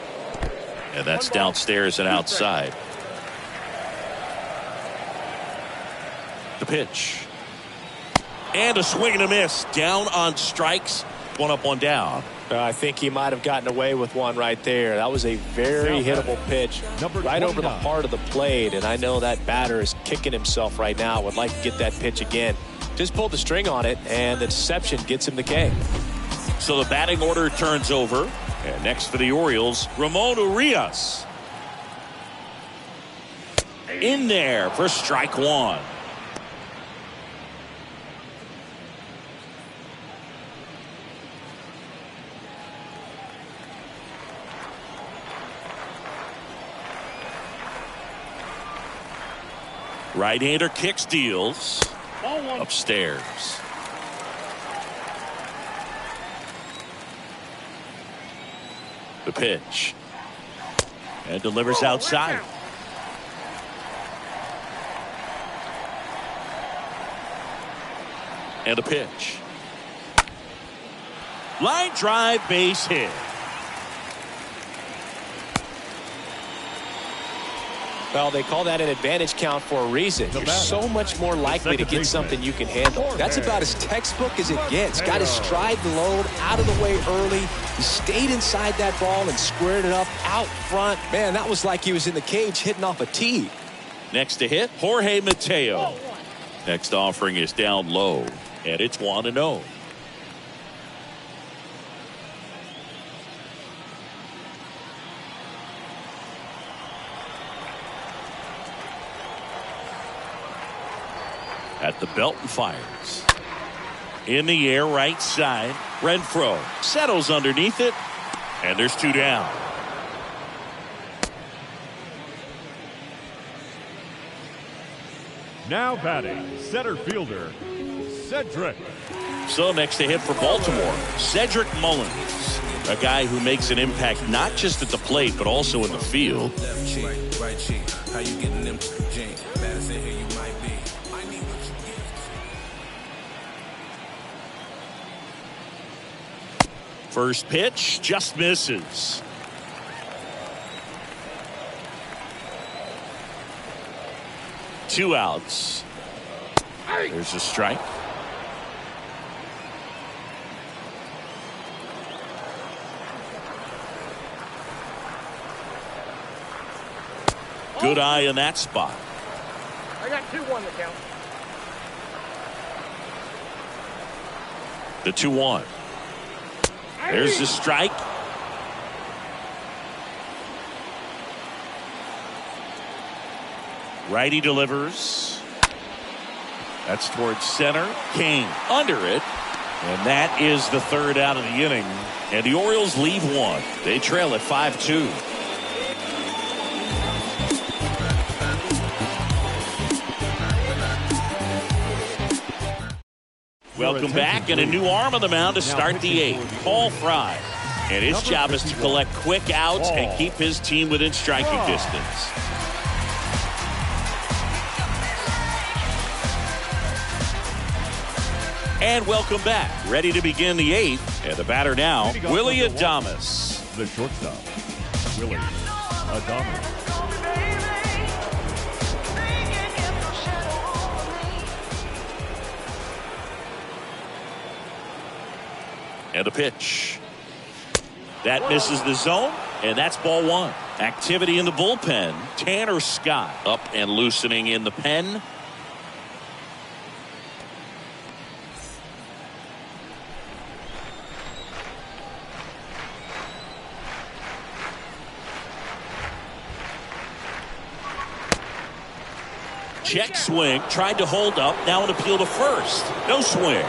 And that's downstairs and outside. The pitch. And a swing and a miss. Down on strikes. One up, one down. I think he might have gotten away with one right there. That was a very hittable pitch right over the heart of the plate. And I know that batter is kicking himself right now. Would like to get that pitch again. Just pulled the string on it, and the deception gets him the K. So the batting order turns over. And next for the Orioles, Ramon Urias. In there for strike one. Right-hander kicks, deals. Upstairs. The pitch. And delivers outside. And a pitch. Line drive, base hit. Well, they call that an advantage count for a reason. You're so much more likely to get something you can handle. That's about as textbook as it gets. Got to stride the load out of the way early. He stayed inside that ball and squared it up out front. Man, that was like he was in the cage hitting off a tee. Next to hit, Jorge Mateo. Next offering is down low, and it's 1-0. At the belt and fires. In the air, right side. Renfroe settles underneath it. And there's two down. Now batting, center fielder, Cedric. So next to hit for Baltimore, Cedric Mullins. A guy who makes an impact not just at the plate, but also in the field. Left cheek, right cheek. How you getting them jeans? Better say here you might be. I need what you give. First pitch just misses. Two outs. There's a strike. Good eye in that spot. I got 2-1 to count. The 2-1. There's the strike. Righty delivers. That's towards center. Kane under it. And that is the third out of the inning. And the Orioles leave one. They trail at 5-2. Welcome back, and a new arm on the mound to start the eighth. Paul Fry. And his job is to collect quick outs and keep his team within striking distance. And welcome back. Ready to begin the eighth. And the batter now, Willie Adames. The shortstop, Willie Adames. And a pitch. That misses the zone, and that's ball one. Activity in the bullpen. Tanner Scott up and loosening in the pen. Check swing, tried to hold up, now an appeal to first. No swing.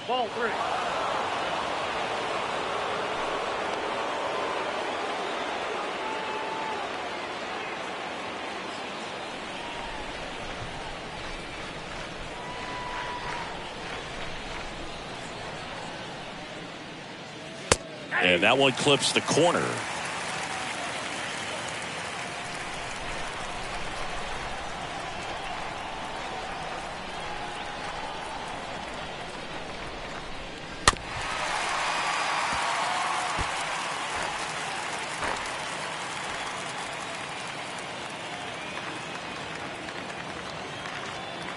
Ball 3. And that one clips the corner.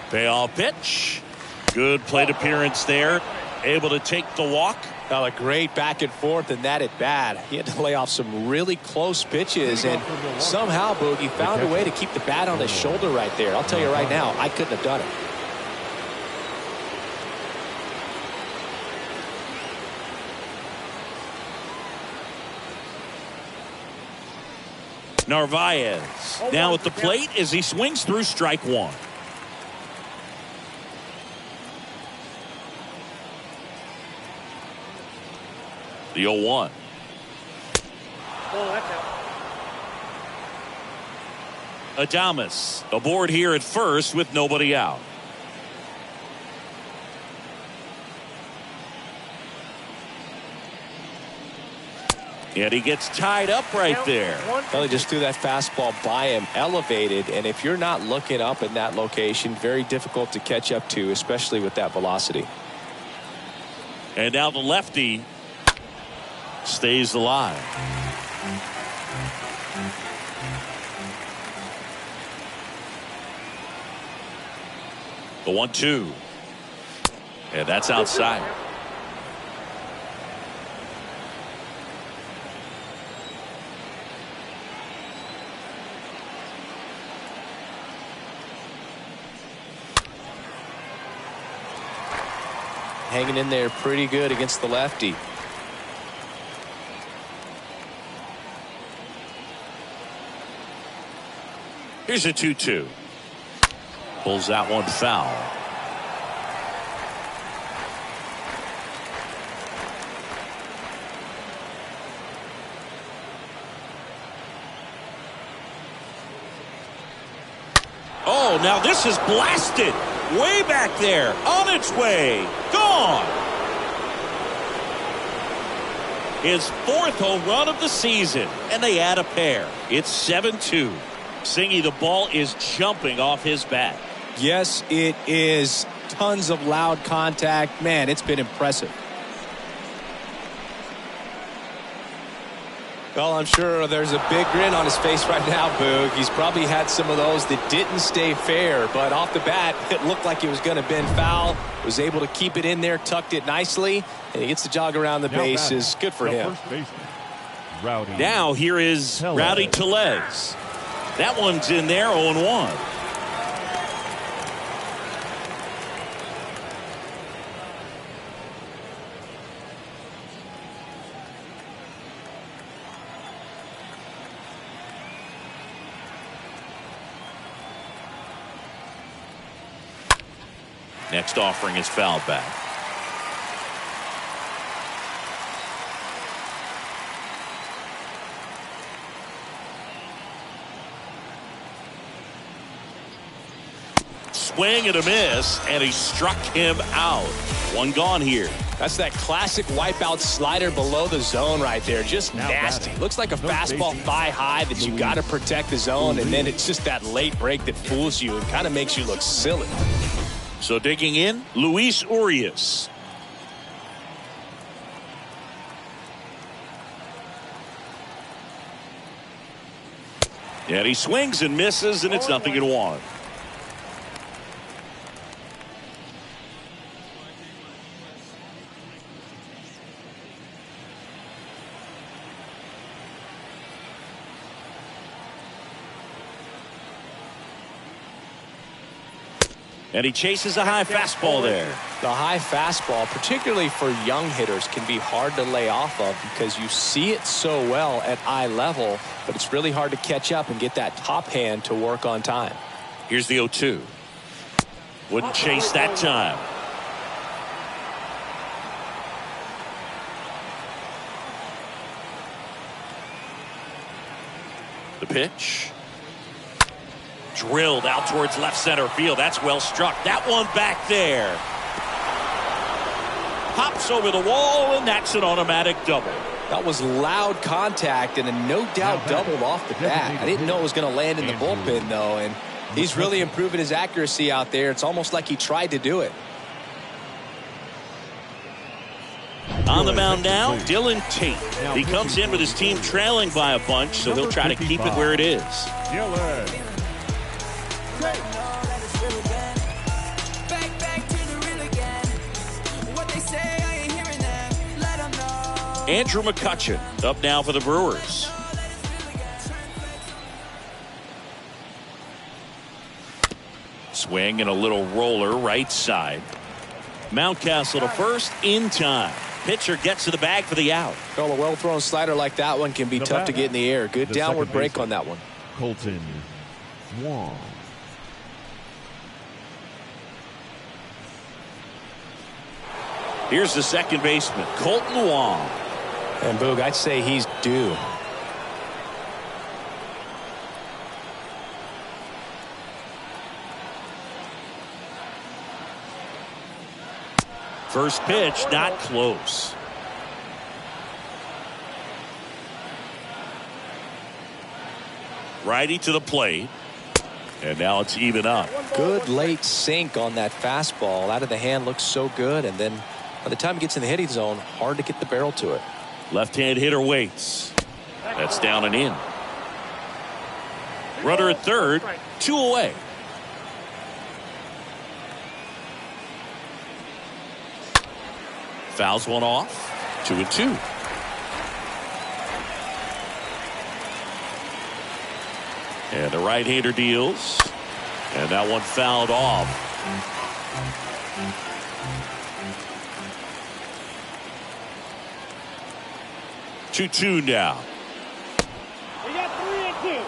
Payoff pitch. Good plate appearance there. Able to take the walk. Well, a great back and forth in that at bat. He had to lay off some really close pitches, and somehow Boogie found a way to keep the bat on his shoulder right there. I'll tell you right now, I couldn't have done it. Narvaez now at the plate as he swings through strike one. The 0-1. Oh, that's out. Adames aboard here at first with nobody out. And he gets tied up right there. Well, he just threw that fastball by him, elevated, and if you're not looking up in that location, very difficult to catch up to, especially with that velocity. And now the lefty stays alive. The 1-2. And that's outside. Hanging in there pretty good against the lefty. Here's a 2-2. Pulls that one foul. Oh, now this is blasted. Way back there. On its way. Gone. His 4th home run of the season. And they add a pair. It's 7-2. Singy, the ball is jumping off his bat. Yes, it is. Tons of loud contact. Man, it's been impressive. Well, I'm sure there's a big grin on his face right now, Boog. He's probably had some of those that didn't stay fair, but off the bat, it looked like it was going to bend foul. Was able to keep it in there, tucked it nicely, and he gets the jog around the bases. Good for him. Now here is Rowdy Tellez. That one's in there, 0-1. Next offering is fouled back. Swing and a miss, and he struck him out. One gone here. That's that classic wipeout slider below the zone right there. Just nasty. Looks like a fastball thigh high that you got to protect the zone, and then it's just that late break that fools you and kind of makes you look silly. So digging in, Luis Urias. And he swings and misses, and it's 0-1. And he chases a high fastball there. The high fastball, particularly for young hitters, can be hard to lay off of because you see it so well at eye level, but it's really hard to catch up and get that top hand to work on time. Here's the 0-2. Wouldn't chase that time. The pitch. Drilled out towards left center field. That's well struck. That one back there. Pops over the wall, and that's an automatic double. That was loud contact and a no doubt doubled off the bat. I didn't know it was going to land in the bullpen, though, and he's really improving his accuracy out there. It's almost like he tried to do it. On the mound now, Dylan Tate. He comes in with his team trailing by a bunch, so he'll try to keep it where it is. Andrew McCutchen up now for the Brewers. Swing and a little roller right side. Mountcastle to first in time. Pitcher gets to the bag for the out. Well, a well-thrown slider like that one can be tough to get in the air. Good downward break on that one. Colton Wong. Here's the second baseman, Colton Wong. And Boog, I'd say he's due. First pitch, not close. Righty to the plate. And now it's even up. Good late sink on that fastball. Out of the hand looks so good. And then by the time it gets in the hitting zone, hard to get the barrel to it. Left-hand hitter waits. That's down and in. Runner at third, 2 away. Fouls one off. 2-2. And the right-hander deals. And that one fouled off. 2-2 now. We got 3-2.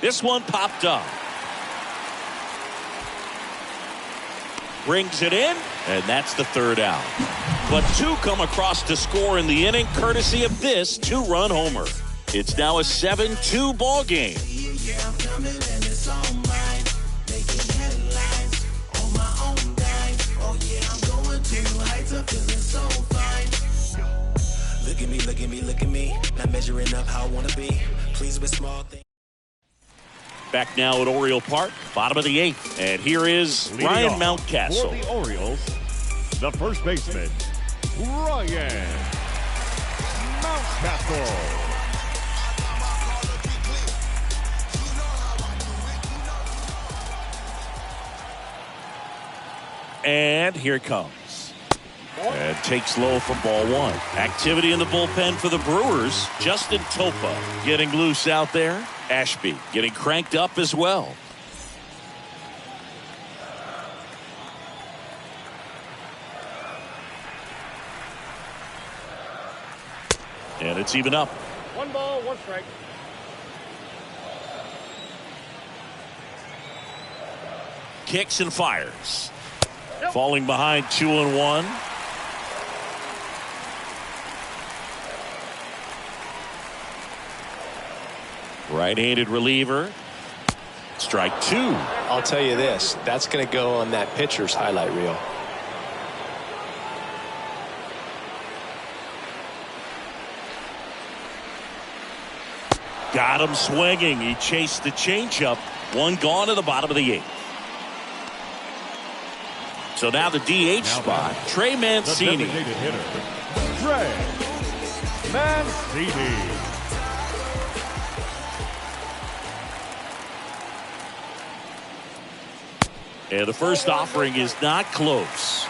This one popped up. brings it in, and that's the third out. But two come across to score in the inning, courtesy of this two-run homer. It's now a 7-2 ball game. Look at me, not measuring up how I want to be. Pleased with small things. Back now at Oriole Park, bottom of the eighth. And here is Leading Ryan off Mountcastle. For the Orioles, the first baseman, Ryan Mountcastle. And here it comes. And takes low for ball one. Activity in the bullpen for the Brewers. Justin Topa getting loose out there. Ashby getting cranked up as well. And it's even up. 1 ball, 1 strike. Kicks and fires. Falling behind 2-1. Right-handed reliever. Strike two. I'll tell you this, that's going to go on that pitcher's highlight reel. Got him swinging. He chased the changeup. One gone to the bottom of the eighth. So now the DH spot, Trey Mancini. The designated hitter, Trey Mancini. And the first offering is not close.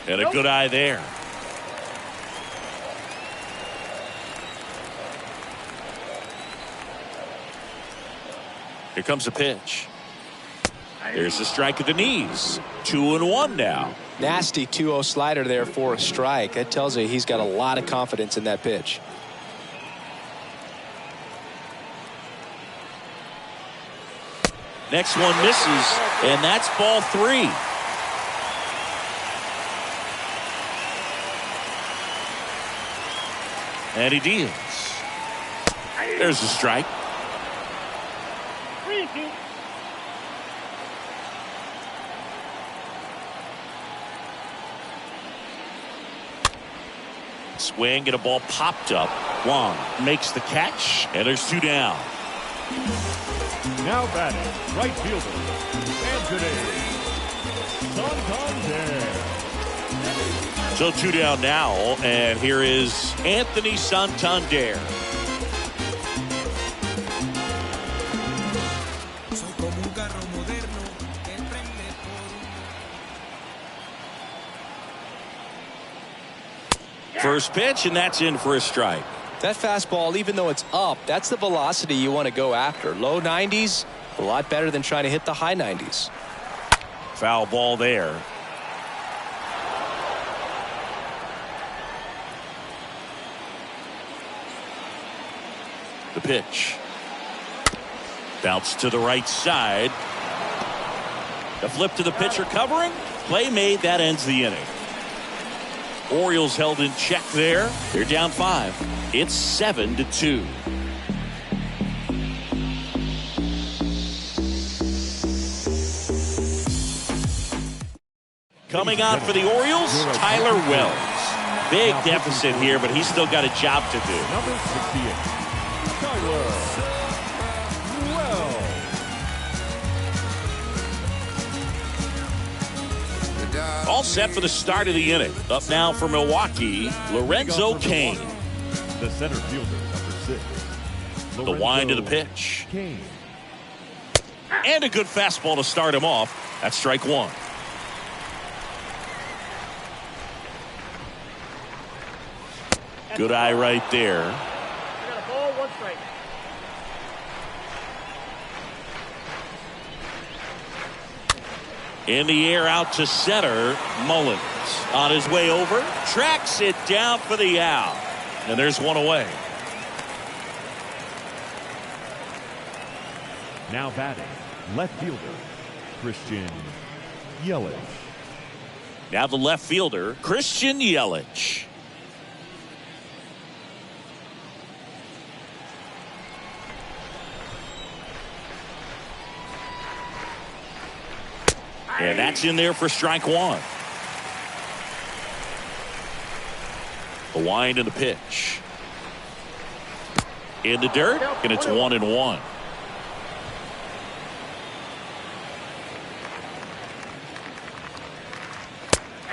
And a good eye there. Here comes a pitch. There's a strike at the knees. 2-1 now. Nasty 2-0 slider there for a strike. That tells you he's got a lot of confidence in that pitch. Next one misses, and that's ball three. And he deals. There's a strike. 3-2. Swing and a ball popped up. Wong makes the catch, and there's two down. Now batting, right fielder, Anthony Santander. So two down now, and here is Anthony Santander. First pitch, and that's in for a strike. That fastball, even though it's up, that's the velocity you want to go after. Low 90s, a lot better than trying to hit the high 90s. Foul ball there. The pitch. Bounce to the right side. The flip to the pitcher covering. Play made. That ends the inning. Orioles held in check there. They're down 5. It's 7-2. Coming on for the Orioles, Tyler Wells. Big deficit here, but he's still got a job to do. Number 68, Tyler Wells. All set for the start of the inning. Up now for Milwaukee, Lorenzo Cain. The center fielder, number 6. The wind of the pitch. Cain. And a good fastball to start him off. That's strike one. Good eye right there. We got a ball, 1 strike. In the air out to center. Mullins on his way over. Tracks it down for the out. And there's one away. Now batting, left fielder, Christian Yelich. Now the left fielder, Christian Yelich. And that's in there for strike one. The wind and the pitch. In the dirt, and it's 1-1.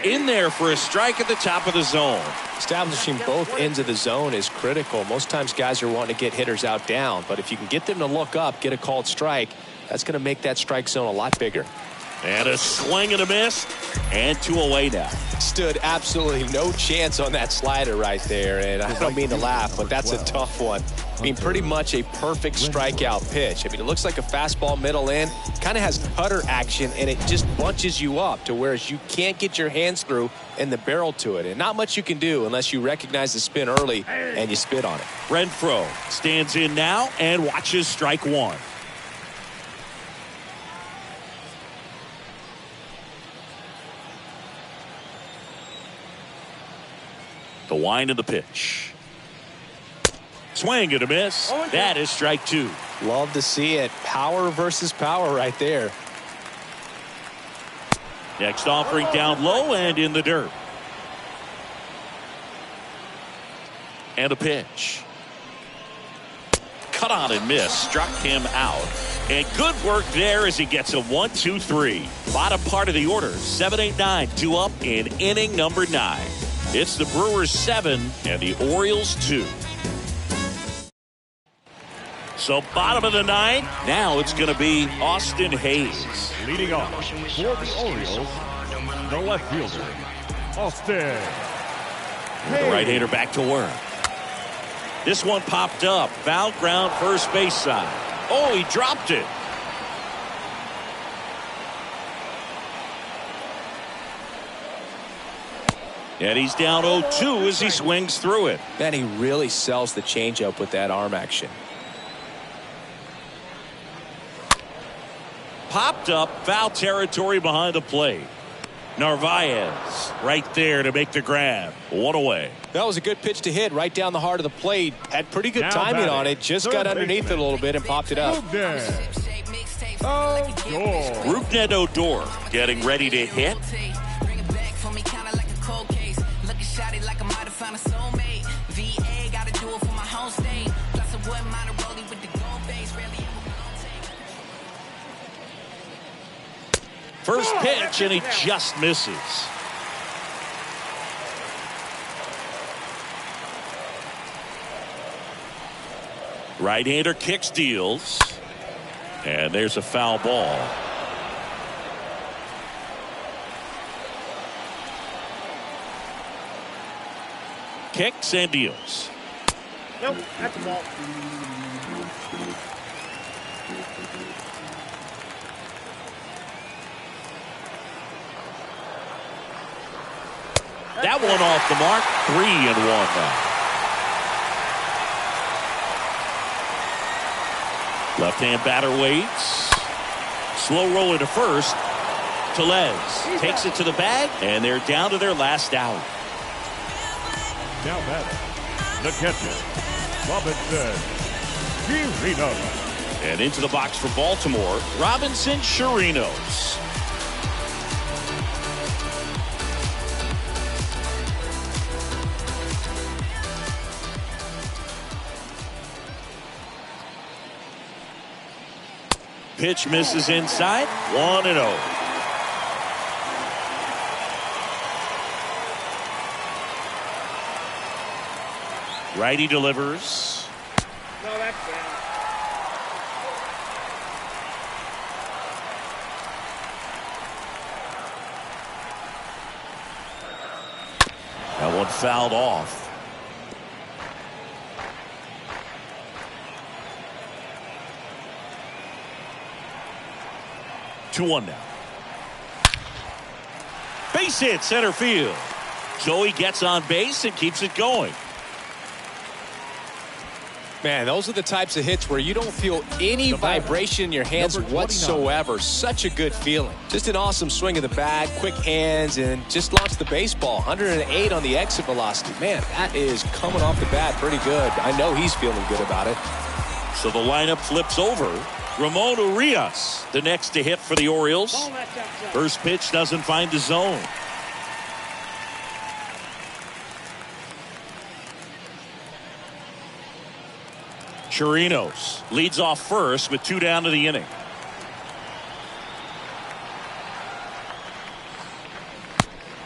In there for a strike at the top of the zone. Establishing both ends of the zone is critical. Most times guys are wanting to get hitters out down, but if you can get them to look up, get a called strike, that's going to make that strike zone a lot bigger. And a swing and a miss, and 2 away now. Stood absolutely no chance on that slider right there, and I don't mean to laugh, but that's a tough one. I mean, pretty much a perfect strikeout pitch. I mean, it looks like a fastball middle in, kind of has cutter action, and it just bunches you up to whereas you can't get your hands through and the barrel to it. And not much you can do unless you recognize the spin early and you spit on it. Renfroe stands in now and watches strike one. The wind of the pitch. Swing and a miss. That is strike two. Love to see it. Power versus power right there. Next offering down low and in the dirt. And a pitch. Cut on and miss. Struck him out. And good work there as he gets a 1-2-3. Bottom part of the order. 7-8-9. 2 up in inning number 9. It's the Brewers 7 and the Orioles 2. So bottom of the 9th. Now it's going to be Austin Hayes. Leading off for the Orioles, the left fielder, Austin Hayes. The right-hander back to work. This one popped up. Foul ground first base side. Oh, he dropped it. And he's down 0-2 as he swings through it. Man, he really sells the changeup with that arm action. Popped up, foul territory behind the plate. Narvaez right there to make the grab. 1 away. That was a good pitch to hit right down the heart of the plate. Had pretty good timing on it. Just got underneath it a little bit and popped it up. Rougned Odor getting ready to hit. First pitch, and he just misses. Right-hander kicks, deals. And there's a foul ball. Kicks and deals. Nope, that's a ball. That one off the mark. 3-1 now. Left-hand batter waits. Slow roller to first. Tellez takes it to the bag, and they're down to their last out. Now batting, the catcher, Robinson Chirinos. And into the box for Baltimore, Robinson Chirinos. Pitch misses inside. 1-0. Righty delivers. No, that's bad. That one fouled off. Two one now. Base hit center field. Joey gets on base and keeps it going. Man, those are the types of hits where you don't feel any vibration in your hands whatsoever. Such a good feeling. Just an awesome swing of the bat, quick hands, and just launched the baseball. 108 on the exit velocity. Man, that is coming off the bat pretty good. I know he's feeling good about it. So the lineup flips over. Ramon Urias, the next to hit for the Orioles. First pitch doesn't find the zone. Chirinos leads off first with 2 down to the inning.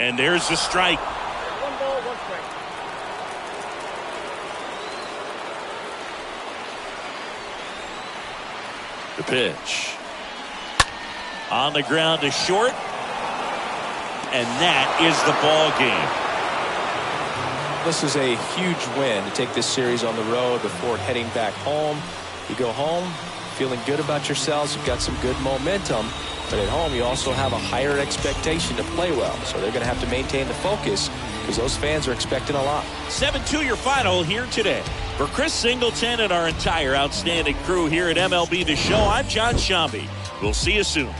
And there's the strike. 1 ball, 1 strike. The pitch. On the ground to short. And that is the ball game. This is a huge win to take this series on the road before heading back home. You go home feeling good about yourselves. You've got some good momentum. But at home, you also have a higher expectation to play well. So they're going to have to maintain the focus because those fans are expecting a lot. 7-2 your final here today. For Chris Singleton and our entire outstanding crew here at MLB The Show, I'm John Shambi. We'll see you soon.